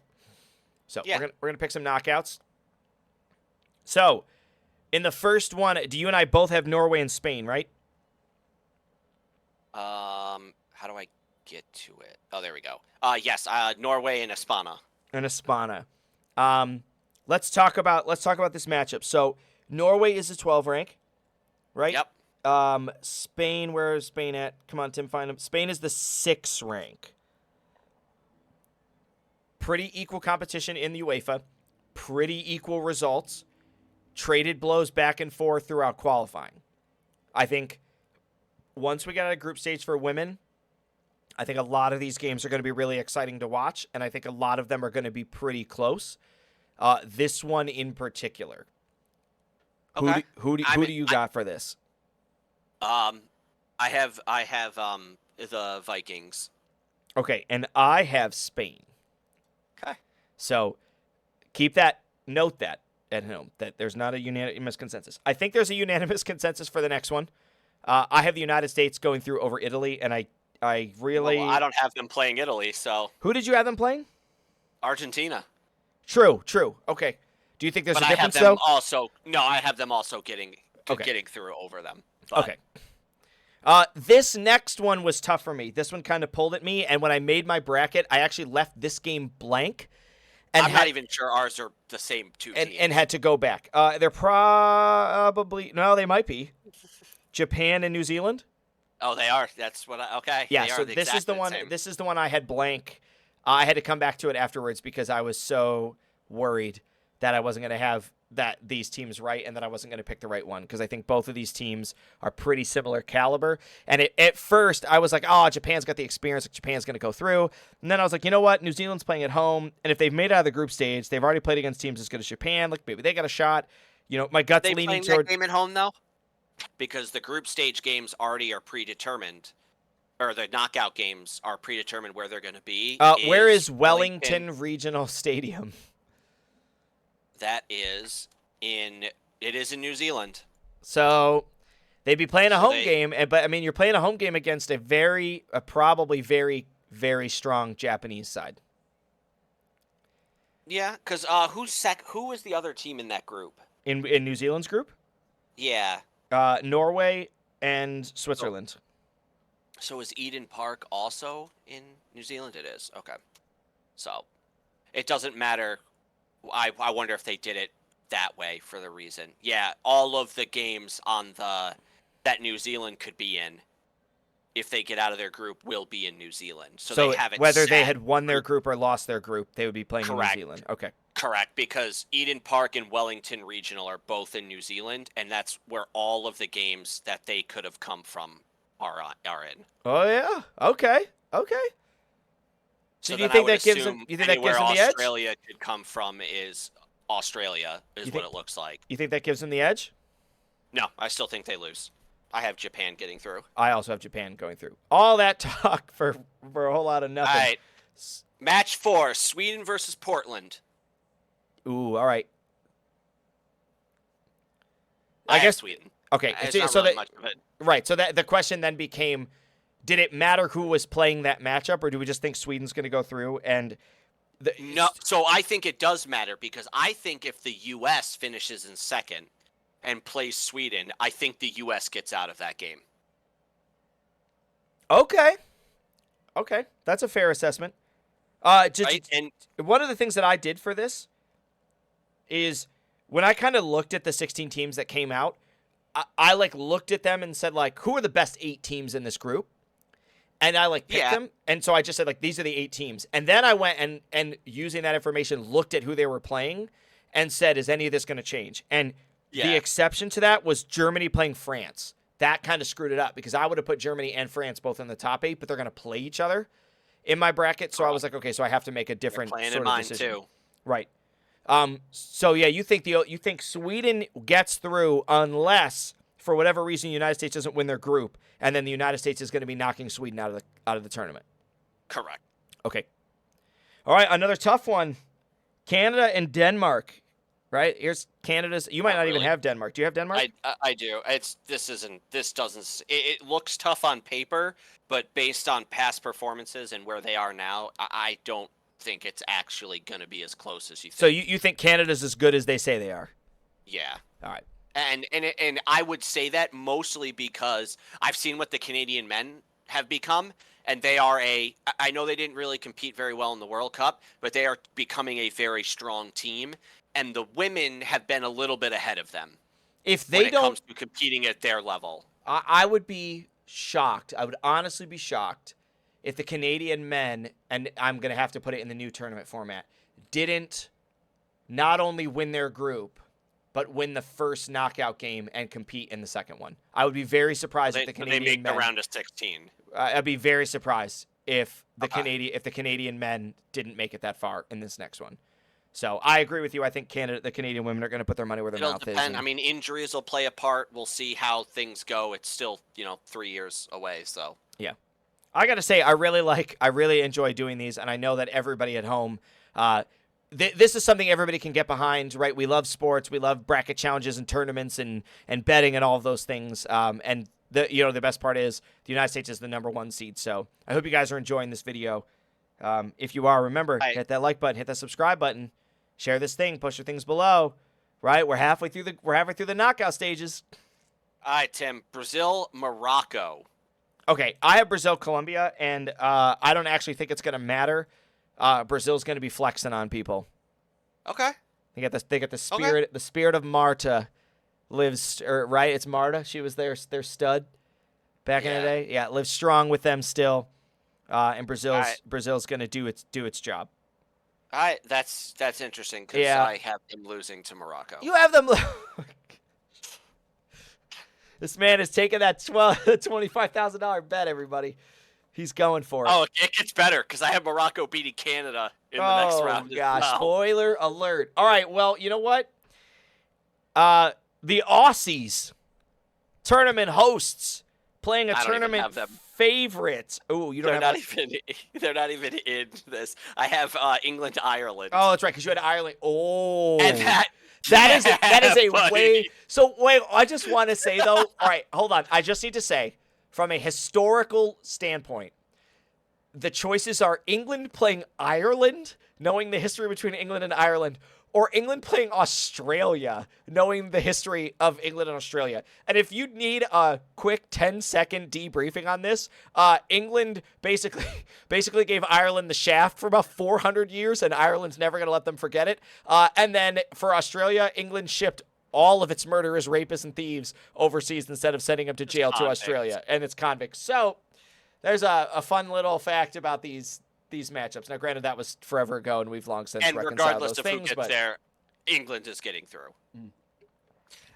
So Yeah. we're gonna pick some knockouts. So in the first one, do you and I both have Norway and Spain, right? How do I get to it? Oh, there we go. Yes. Norway and Espana. And Espana. Let's talk about this matchup. So Norway is a 12 rank, right? Yep. Spain, where is Spain at? Come on, Tim, find them. Spain is the 6 rank. Pretty equal competition in the UEFA. Pretty equal results. Traded blows back and forth throughout qualifying. I think once we get out of group stage for women, I think a lot of these games are going to be really exciting to watch, and I think a lot of them are going to be pretty close. This one in particular. Okay. Who do you got for this? Um, I have the Vikings. Okay, and I have Spain. Okay. So note that at home, that there's not a unanimous consensus. I think there's a unanimous consensus for the next one. I have the United States going through over Italy, and I really. Well, I don't have them playing Italy, so Who did you have them playing? Argentina. True. Okay. Do you think there's But a I have difference, them though? also. No, I have them also getting Okay. through over them. But Okay. This next one was tough for me. This one kind of pulled at me, and when I made my bracket, I actually left this game blank. And I'm not even sure ours are the same two teams. and had to go back. They're probably they might be Japan and New Zealand. Oh, they are. That's what okay. Yeah, They so are this is the exactly one. same. This is the one I had blank. I had to come back to it afterwards because I was so worried that I wasn't going to have these teams right, and that I wasn't going to pick the right one, because I think both of these teams are pretty similar caliber. And at first, I was like, oh, Japan's got the experience. Like, Japan's going to go through. And then I was like, you know what? New Zealand's playing at home, and if they've made it out of the group stage, they've already played against teams as good as Japan. Like, maybe they got a shot. My gut's They leaning playing toward. that game at home though, because the group stage games already are predetermined, or the knockout games are predetermined where they're going to be. Where is Wellington Regional Stadium? That is it is in New Zealand. So they'd be playing a home they- game, but I mean, you're playing a home game against a probably very, very strong Japanese side. Yeah, because who was the other team in that group? In New Zealand's group, Yeah. Norway and Switzerland. So is Eden Park also in New Zealand? It is. Okay. So it doesn't matter. I wonder if they did it that way for the reason. Yeah, all of the games on that New Zealand could be in, if they get out of their group, will be in New Zealand. So they have it whether they set. had won their group or lost their group, they would be playing Correct. in New Zealand. Okay. Correct, because Eden Park and Wellington Regional are both in New Zealand, and that's where all of the games that they could have come from are in. Oh yeah. Okay. So do you then I think would that gives them? assume You think that gives anywhere them the edge? Australia could come from is Australia, is what it looks like. You think that gives them the edge? No, I still think they lose. I have Japan getting through. I also have Japan going through. All that talk for a whole lot of nothing. All right. Match 4, Sweden versus Portland. Ooh, all right. I guess Sweden. Okay, It's not really much of it. right. So that the question then became, did it matter who was playing that matchup, or do we just think Sweden's going to go through? And No, so I think it does matter, because I think if the U.S. finishes in second and plays Sweden, I think the U.S. gets out of that game. Okay, that's a fair assessment. Right? And one of the things that I did for this is when I kind of looked at the 16 teams that came out, I looked at them and said, like, who are the best 8 teams in this group? And I picked them. And so I just said, these are the 8 teams. And then I went and using that information, looked at who they were playing and said, is any of this going to change? And the exception to that was Germany playing France. That kind of screwed it up, because I would have put Germany and France both in the top 8, but they're going to play each other in my bracket. So I was like, okay, so I have to make a different sort of decision. Too. Right. So yeah, you think Sweden gets through unless, for whatever reason, the United States doesn't win their group, and then the United States is going to be knocking Sweden out of the tournament. Correct. Okay. All right, another tough one. Canada and Denmark. Right? Here's Canada's. You might not even have Denmark. Do you have Denmark? I do. It looks tough on paper, but based on past performances and where they are now, I don't think it's actually going to be as close as you think. So you think Canada's as good as they say they are? Yeah. All right. And I would say that mostly because I've seen what the Canadian men have become, and they are I know they didn't really compete very well in the World Cup, but they are becoming a very strong team, and the women have been a little bit ahead of them. If they when it comes to competing at their level. I would be shocked. I would honestly be shocked if the Canadian men, and I'm going to have to put it in the new tournament format, didn't not only win their group, but win the first knockout game and compete in the second one. I would be very surprised if the Canadian they make men, the round of 16. I'd be very surprised if the Okay. Canadian men didn't make it that far in this next one. So I agree with you. I think the Canadian women are going to put their money where their It'll mouth is. depend. I And mean, injuries will play a part. We'll see how things go. It's still, 3 years away, so. yeah, I got to say, I really enjoy doing these, and I know that everybody at home, this is something everybody can get behind, right? We love sports, we love bracket challenges and tournaments and betting and all of those things. And the best part is the United States is the #1 seed. So I hope you guys are enjoying this video. If you are, remember, Right. hit that like button, hit that subscribe button, share this thing, post your things below. Right, we're halfway through the knockout stages. All right, Tim. Brazil, Morocco. Okay, I have Brazil, Colombia, and I don't actually think it's going to matter. Brazil's going to be flexing on people. Okay. They got the Okay. spirit. The spirit of Marta lives, right? It's Marta. She was their stud back in the Yeah. day. Yeah, lives strong with them still. And right. Brazil's going to do its job. All right. That's interesting because Yeah. I have him losing to Morocco. You have them. This man is taking that $25,000 bet. Everybody, he's going for it. Oh, it gets better because I have Morocco beating Canada in the next round. Oh gosh! As well. Spoiler alert! All right, well, you know what? The Aussies tournament hosts playing a I don't even tournament have them. favorite. Oh, you don't They're have. not even. They're not even in this. I have England, Ireland. Oh, that's right, because you had Ireland. Oh, And that is a buddy. way. So wait, I just want to say though. All right, hold on. I just need to say, from a historical standpoint, the choices are England playing Ireland, knowing the history between England and Ireland, or England playing Australia, knowing the history of England and Australia. And if you need a quick 10-second debriefing on this, England basically gave Ireland the shaft for about 400 years, and Ireland's never going to let them forget it. And then for Australia, England shipped all of its murderers, rapists, and thieves overseas instead of sending them to jail to convicts. Australia, and it's convicts. So there's a fun little fact about these matchups. Now, granted, that was forever ago, and we've long since And reconciled regardless those of things. who gets But there, England is getting through.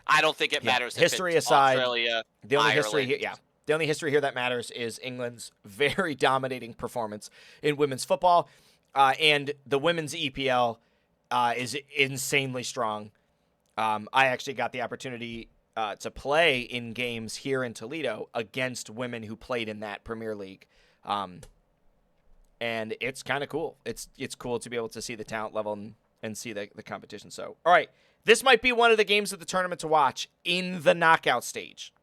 I don't think it yeah, matters. history if it's aside, Australia, the only Ireland. history here, the only history here that matters is England's very dominating performance in women's football, and the women's EPL is insanely strong. I actually got the opportunity to play in games here in Toledo against women who played in that Premier League. And it's kind of cool. It's cool to be able to see the talent level and see the competition. So, all right, this might be one of the games of the tournament to watch in the knockout stage.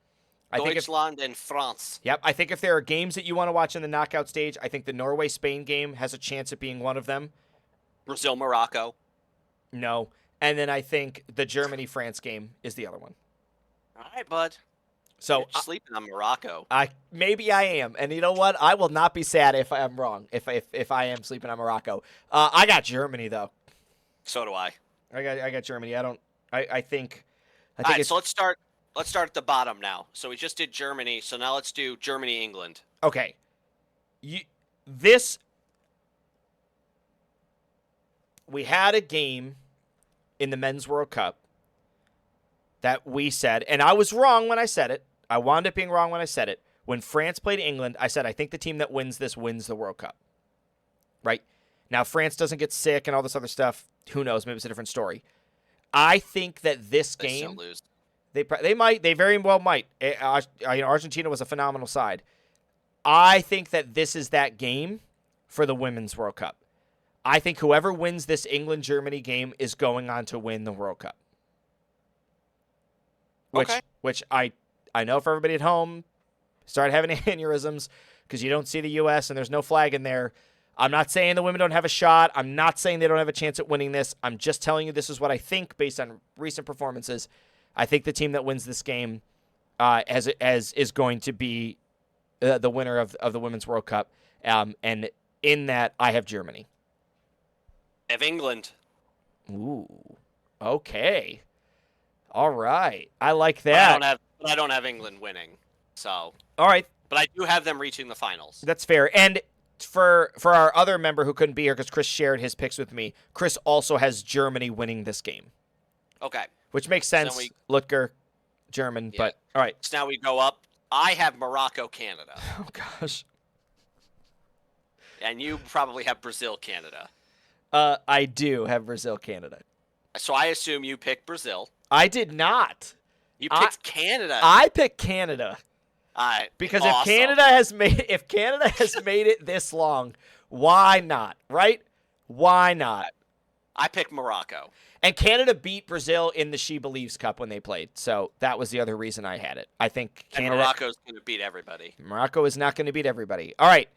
Deutschland and France. Yep, I think if there are games that you want to watch in the knockout stage, I think the Norway-Spain game has a chance at being one of them. Brazil, Morocco. No. And then I think the Germany-France game is the other one. All right, bud. So You're sleeping on Morocco. maybe I am, and you know what? I will not be sad if I'm wrong. If I am sleeping on Morocco, I got Germany though. So do I. I got Germany. I think. All right, It's so let's start at the bottom now. So we just did Germany. So now let's do Germany, England. okay. We had a game in the Men's World Cup that we said, and I was wrong when I said it. I wound up being wrong when I said it. When France played England, I said, I think the team that wins this wins the World Cup. Right? Now, France doesn't get sick and all this other stuff. Who knows? Maybe it's a different story. I think that this They game, still lose. they very well might. Argentina was a phenomenal side. I think that this is that game for the Women's World Cup. I think whoever wins this England-Germany game is going on to win the World Cup. Which I know for everybody at home, start having aneurysms because you don't see the U.S. and there's no flag in there. I'm not saying the women don't have a shot. I'm not saying they don't have a chance at winning this. I'm just telling you this is what I think based on recent performances. I think the team that wins this game as is going to be the winner of the Women's World Cup. And in that, I have Germany. I have England. Ooh, okay. All right. I like that. But I don't have England winning. So. All right. But I do have them reaching the finals. That's fair. And for our other member who couldn't be here because Chris shared his picks with me, Chris also has Germany winning this game. Okay. Which makes sense. Lutger, German. Yeah. But all right. So now we go up. I have Morocco, Canada. Oh, gosh. And you probably have Brazil, Canada. I do have Brazil, Canada. So I assume you picked Brazil. I did not. You picked Canada. I picked Canada. Because awesome. if Canada has made it this long, why not? Right? Why not? I picked Morocco. And Canada beat Brazil in the She Believes Cup when they played. So that was the other reason I had it. I think Canada. And Morocco's going to beat everybody. Morocco is not going to beat everybody. All right.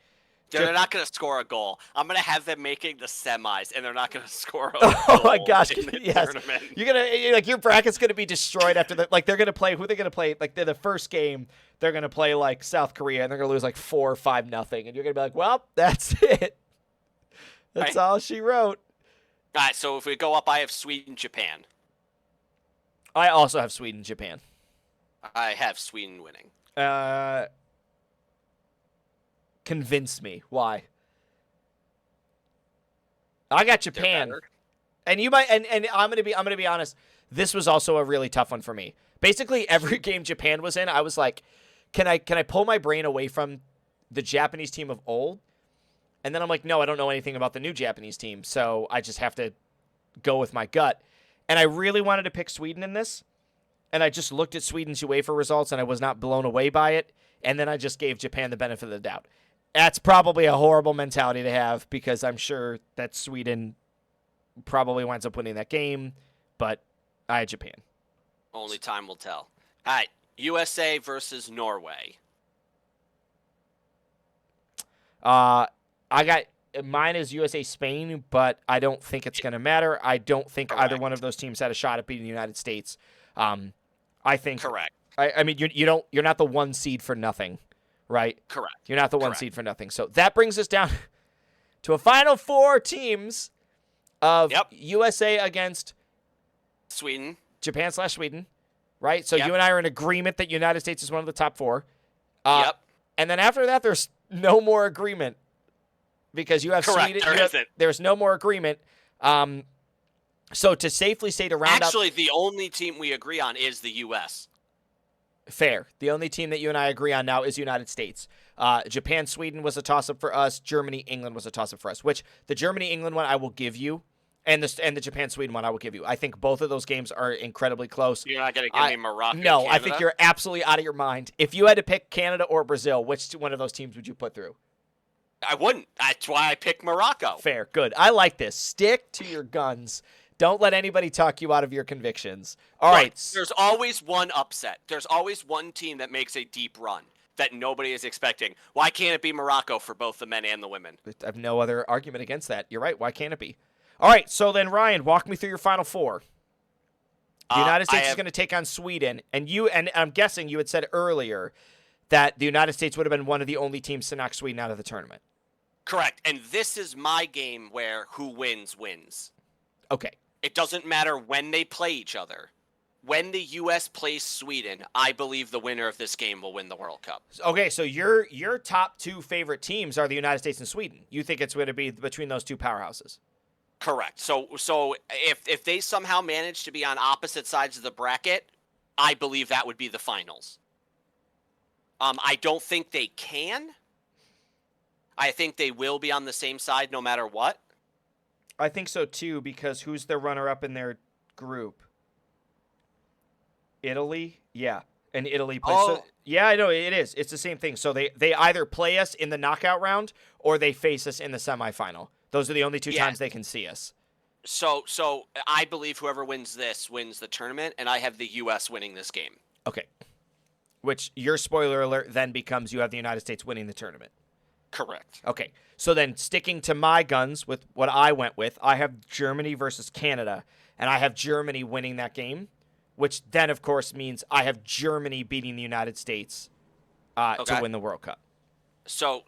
They're not going to score a goal. I'm going to have them making the semis, and they're not going to score a goal. Oh my gosh! In the yes, tournament. Your bracket's going to be destroyed after they're going to play. Who are they going to play? Like the first game, they're going to play like South Korea, and they're going to lose like 4 or 5-0, and you're going to be like, well, that's it. That's all she wrote. All right. So if we go up, I have Sweden, Japan. I also have Sweden, Japan. I have Sweden winning. Convince me why. I got Japan, and you might. And I'm gonna be honest. This was also a really tough one for me. Basically, every game Japan was in, I was like, can I pull my brain away from the Japanese team of old? And then I'm like, no, I don't know anything about the new Japanese team, so I just have to go with my gut. And I really wanted to pick Sweden in this, and I just looked at Sweden's UEFA results, and I was not blown away by it. And then I just gave Japan the benefit of the doubt. That's probably a horrible mentality to have because I'm sure that Sweden probably winds up winning that game, but I had Japan. Only time will tell. All right, USA versus Norway. I got mine is USA Spain, but I don't think it's going to matter. I don't think either one of those teams had a shot at beating the United States. I think correct. I mean you're not the one seed for nothing. Right? Correct. You're not the one seed for nothing. So that brings us down to a final 4 teams of USA against Sweden. Japan/Sweden. Right? So you and I are in agreement that United States is one of the top 4. And then after that, there's no more agreement because you have Sweden. There's no more agreement. So to safely say to round Actually, the only team we agree on is the U.S. Fair. The only team that you and I agree on now is United States. Japan, Sweden was a toss-up for us. Germany, England was a toss-up for us, which the Germany-England one I will give you, and the Japan-Sweden one I will give you. I think both of those games are incredibly close. You're not going to give me Morocco, No, Canada? I think you're absolutely out of your mind. If you had to pick Canada or Brazil, which one of those teams would you put through? I wouldn't. That's why I picked Morocco. Fair. Good. I like this. Stick to your guns. Don't let anybody talk you out of your convictions. All right. There's always one upset. There's always one team that makes a deep run that nobody is expecting. Why can't it be Morocco for both the men and the women? I have no other argument against that. You're right. Why can't it be? All right. So then, Ryan, walk me through your final 4. The United States is going to take on Sweden. And I'm guessing you had said earlier that the United States would have been one of the only teams to knock Sweden out of the tournament. Correct. And this is my game where who wins, wins. Okay. It doesn't matter when they play each other. When the U.S. plays Sweden, I believe the winner of this game will win the World Cup. Okay, so your top 2 favorite teams are the United States and Sweden. You think it's going to be between those 2 powerhouses? Correct. So if they somehow manage to be on opposite sides of the bracket, I believe that would be the finals. I don't think they can. I think they will be on the same side no matter what. I think so too, because who's the runner-up in their group? Italy? Yeah. And Italy plays. Oh. So, yeah, I know it is. It's the same thing. So they either play us in the knockout round or they face us in the semifinal. Those are the only 2 times they can see us. So I believe whoever wins this wins the tournament, and I have the U.S. winning this game. Okay. Which your spoiler alert then becomes you have the United States winning the tournament. Correct. Okay. So then sticking to my guns with what I went with, I have Germany versus Canada, and I have Germany winning that game, which then, of course, means I have Germany beating the United States to win the World Cup. So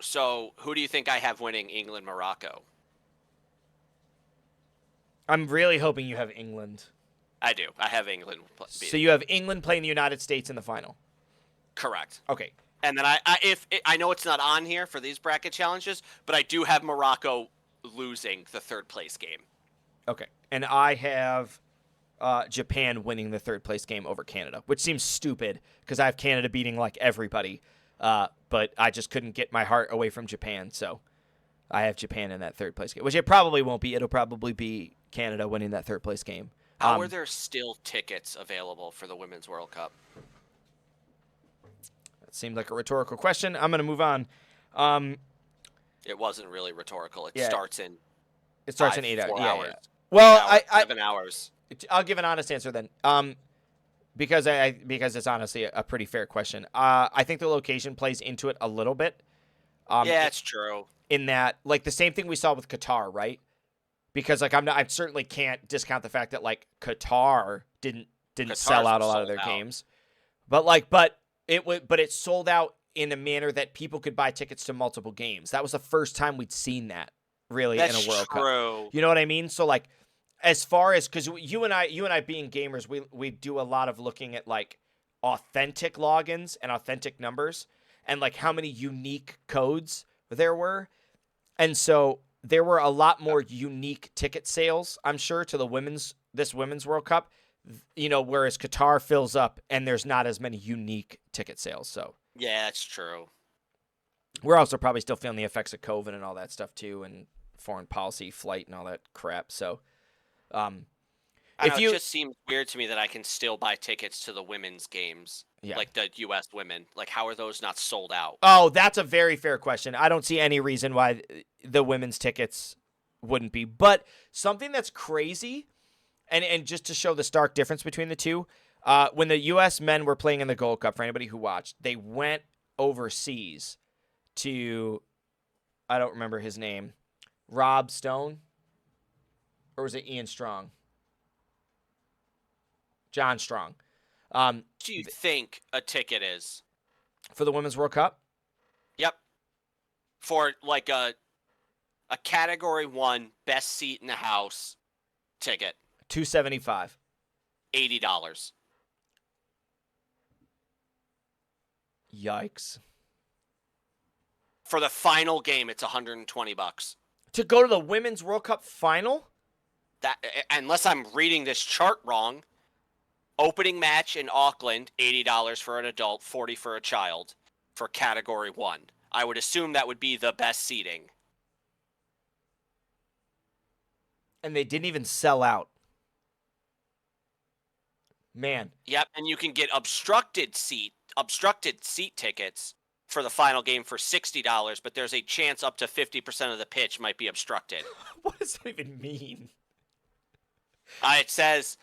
who do you think I have winning England, Morocco? I'm really hoping you have England. I do. I have England. So you have England playing the United States in the final. Correct. Okay. And then I know it's not on here for these bracket challenges, but I do have Morocco losing the 3rd place game. Okay. And I have Japan winning the 3rd place game over Canada, which seems stupid because I have Canada beating like everybody. But I just couldn't get my heart away from Japan. So I have Japan in that third place game, which it probably won't be. It'll probably be Canada winning that third place game. How are there still tickets available for the Women's World Cup? That seemed like a rhetorical question. I'm going to move on. It wasn't really rhetorical. It Yeah. starts in It starts in 8 hours. 4 Yeah, hours. yeah. Well, 7 hours. I'll give an honest answer then. Because it's honestly a pretty fair question. I think the location plays into it a little bit. Yeah, it's true. In that, like the same thing we saw with Qatar, right? Because like I certainly can't discount the fact that like Qatar didn't sell out a lot of their games, but it sold out in a manner that people could buy tickets to multiple games. That was the first time we'd seen that really in a World Cup. You know what I mean? So like, as far as, because you and I being gamers, we do a lot of looking at like authentic logins and authentic numbers and like how many unique codes there were. And so there were a lot more unique ticket sales, I'm sure, to this women's World Cup, whereas Qatar fills up and there's not as many unique ticket sales. So yeah, that's true. We're also probably still feeling the effects of COVID and all that stuff too, and foreign policy, flight, and all that crap. So, it just seems weird to me that I can still buy tickets to the women's games, like the U.S. women. Like, how are those not sold out? Oh, that's a very fair question. I don't see any reason why the women's tickets wouldn't be. But something that's crazy, and just to show the stark difference between the two, when the U.S. men were playing in the Gold Cup, for anybody who watched, they went overseas to, I don't remember his name, Rob Stone, or was it Ian Strong? John Strong. Do you think a ticket is for the Women's World Cup? Yep. For like a Category 1 best seat in the house ticket. $275. $80. Yikes. For the final game, it's $120. To go to the Women's World Cup final? That, unless I'm reading this chart wrong. Opening match in Auckland, $80 for an adult, $40 for a child, for Category 1. I would assume that would be the best seating. And they didn't even sell out. Man. Yep, and you can get obstructed seat tickets for the final game for $60, but there's a chance up to 50% of the pitch might be obstructed. What does that even mean? It says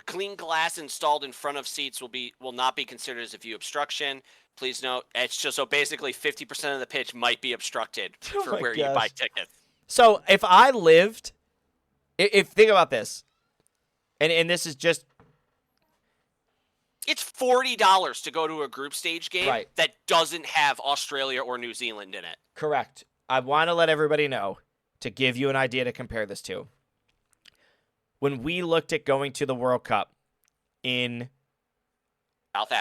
clean glass installed in front of seats will not be considered as a view obstruction. Please note, it's just so basically 50% of the pitch might be obstructed for where you buy tickets. So if I lived, think about this, and this is just, it's $40 to go to a group stage game that doesn't have Australia or New Zealand in it. Correct. I want to let everybody know, to give you an idea to compare this to. When we looked at going to the World Cup in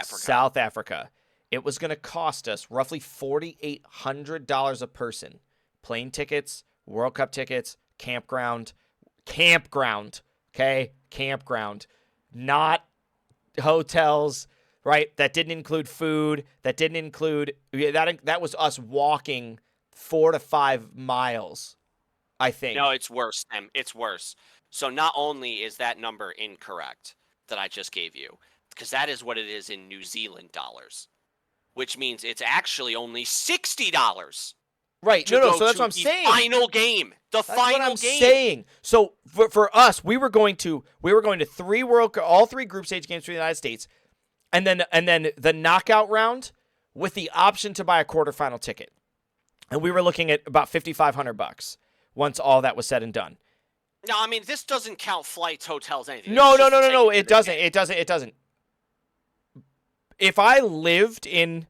South Africa, it was going to cost us roughly $4,800 a person. Plane tickets, World Cup tickets, campground, okay? Campground. Not hotels, right? That didn't include food. That didn't include, that was us walking 4 to 5 miles, I think. No, it's worse, Tim. It's worse. So not only is that number incorrect that I just gave you, because that is what it is in New Zealand dollars, which means it's actually only $60. Right. No. So that's what I'm saying. Final game. That's what I'm saying. So for us, we were going to all 3 group stage games for the United States, and then the knockout round with the option to buy a quarterfinal ticket, and we were looking at about $5,500 once all that was said and done. No, I mean, this doesn't count flights, hotels, anything. No. It doesn't. If I lived in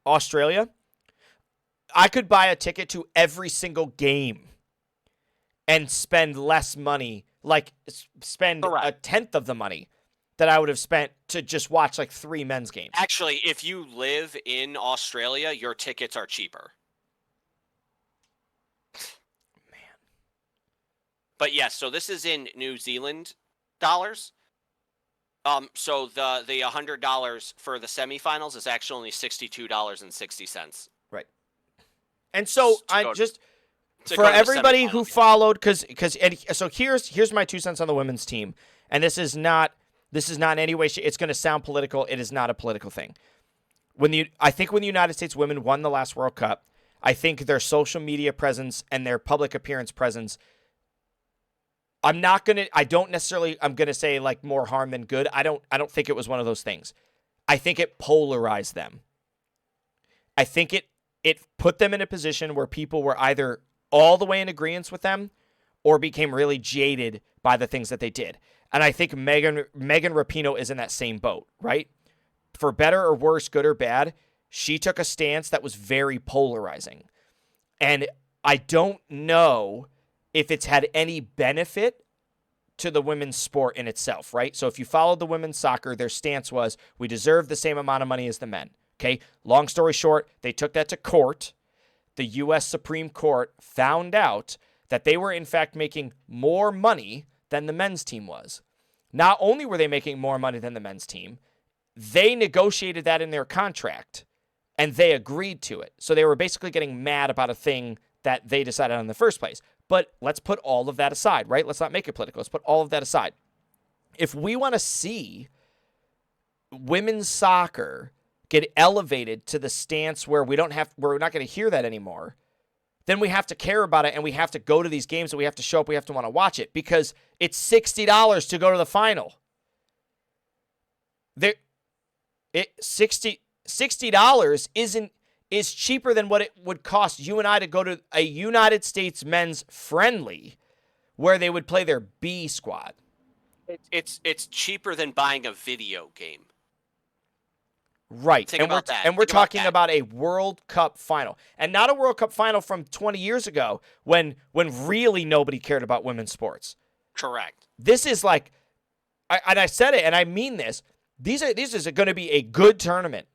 Australia, I could buy a ticket to every single game and spend less money, like spend a tenth of the money that I would have spent to just watch like 3 men's games. Actually, if you live in Australia, your tickets are cheaper. But yes, so this is in New Zealand dollars. So the $100 for the semifinals is actually only $62.60. Right. And so to I go- just to for go to the everybody who semifinal. followed, so here's my 2 cents on the women's team, and this is not in any way. It's going to sound political. It is not a political thing. I think when the United States women won the last World Cup, I think their social media presence and their public appearance presence. I'm going to say like more harm than good. I don't think it was one of those things. I think it polarized them. I think it put them in a position where people were either all the way in agreement with them or became really jaded by the things that they did. And I think Megan Rapinoe is in that same boat, right? For better or worse, good or bad, she took a stance that was very polarizing. And I don't know if it's had any benefit to the women's sport in itself, right? So if you followed the women's soccer, their stance was, we deserve the same amount of money as the men. Okay, long story short, they took that to court. The U.S. Supreme Court found out that they were in fact making more money than the men's team was. Not only were they making more money than the men's team, they negotiated that in their contract, and they agreed to it. So they were basically getting mad about a thing that they decided on in the first place. But let's put all of that aside, right? Let's not make it political. Let's put all of that aside. If we want to see women's soccer get elevated to the stance where we're not going to hear that anymore, then we have to care about it, and we have to go to these games, and we have to show up, we have to want to watch it, because it's $60 to go to the final. $60 is cheaper than what it would cost you and I to go to a United States men's friendly where they would play their B squad. It's cheaper than buying a video game. Right. Think about that. And we're Think about talking that. about a World Cup final. And not a World Cup final from 20 years ago when really nobody cared about women's sports. Correct. This is like, I said it and I mean this, this is going to be a good tournament.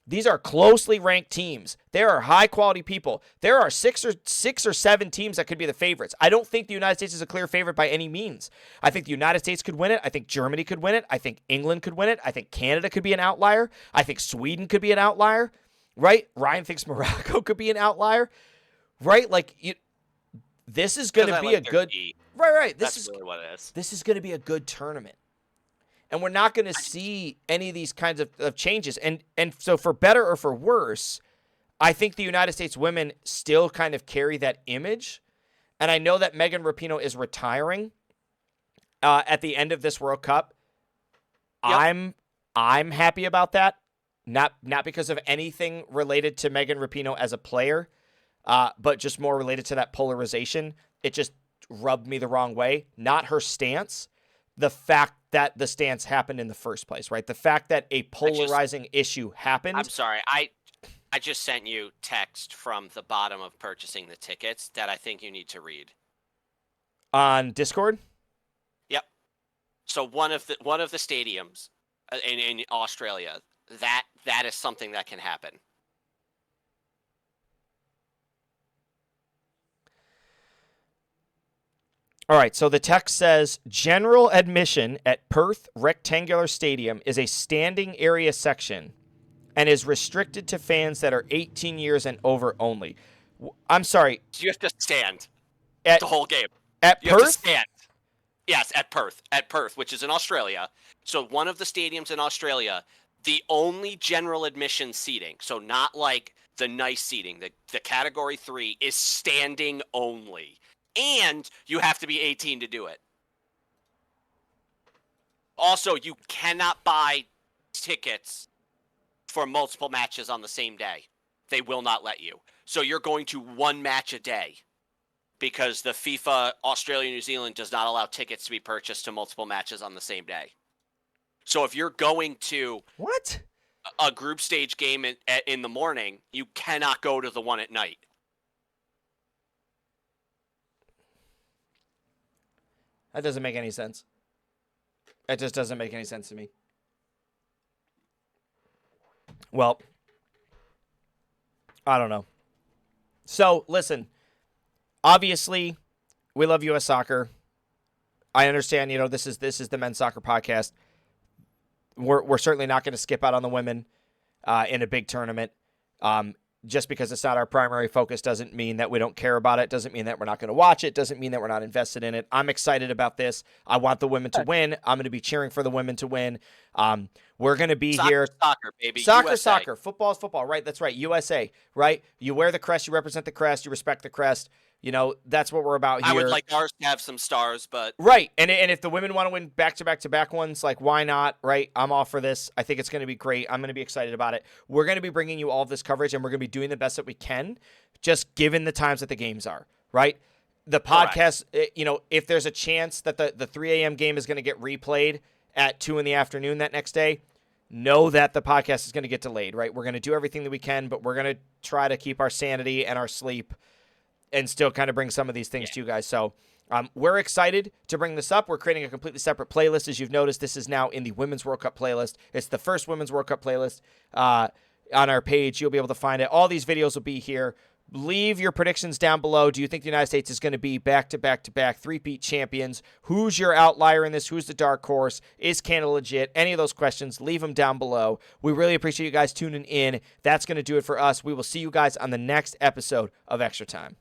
These are closely ranked teams. There are high-quality people. There are six or seven teams that could be the favorites. I don't think the United States is a clear favorite by any means. I think the United States could win it. I think Germany could win it. I think England could win it. I think Canada could be an outlier. I think Sweden could be an outlier, right? Ryan thinks Morocco could be an outlier, right? This is going to be a good – right. That's really what it is. This is going to be a good tournament. And we're not going to see any of these kinds of changes. And so for better or for worse, I think the United States women still kind of carry that image. And I know that Megan Rapinoe is retiring at the end of this World Cup. Yep. I'm happy about that. Not because of anything related to Megan Rapinoe as a player, but just more related to that polarization. It just rubbed me the wrong way. Not her stance. The fact that the stance happened in the first place, right? The fact that a polarizing issue happened. I'm sorry. I just sent you text from the bottom of purchasing the tickets that I think you need to read. On Discord? Yep. So one of the stadiums in Australia, that is something that can happen. All right, so the text says, general admission at Perth Rectangular Stadium is a standing area section and is restricted to fans that are 18 years and over only. I'm sorry. You have to stand at the whole game. At you Perth? Have to stand. Yes, at Perth, which is in Australia. So one of the stadiums in Australia, the only general admission seating, so not like the nice seating, the Category 3 is standing only. And you have to be 18 to do it. Also, you cannot buy tickets for multiple matches on the same day. They will not let you. So you're going to one match a day because the FIFA Australia-New Zealand does not allow tickets to be purchased to multiple matches on the same day. So if you're going to what a group stage game in the morning, you cannot go to the one at night. That doesn't make any sense. It just doesn't make any sense to me. Well, I don't know. So, listen. Obviously, we love U.S. soccer. I understand, this is the men's soccer podcast. We're certainly not going to skip out on the women in a big tournament. just because it's not our primary focus doesn't mean that we don't care about it, doesn't mean that we're not going to watch it, doesn't mean that we're not invested in it. I'm excited about this. I want the women to win. I'm going to be cheering for the women to win. We're going to be here. Soccer, baby. Soccer, USA. soccer. Football is football, right? That's right. USA, right? You wear the crest, you represent the crest, you respect the crest. You know, that's what we're about here. I would like ours to have some stars, but... Right, and if the women want to win back-to-back-to-back ones, like, why not, right? I'm all for this. I think it's going to be great. I'm going to be excited about it. We're going to be bringing you all of this coverage, and we're going to be doing the best that we can, just given the times that the games are, right? The podcast, if there's a chance that the 3 a.m. game is going to get replayed at 2 in the afternoon that next day, know that the podcast is going to get delayed, right? We're going to do everything that we can, but we're going to try to keep our sanity and our sleep and still kind of bring some of these things to you guys. So we're excited to bring this up. We're creating a completely separate playlist. As you've noticed, this is now in the Women's World Cup playlist. It's the first Women's World Cup playlist on our page. You'll be able to find it. All these videos will be here. Leave your predictions down below. Do you think the United States is going to be back-to-back-to-back three-peat champions? Who's your outlier in this? Who's the dark horse? Is Canada legit? Any of those questions, leave them down below. We really appreciate you guys tuning in. That's going to do it for us. We will see you guys on the next episode of Extra Time.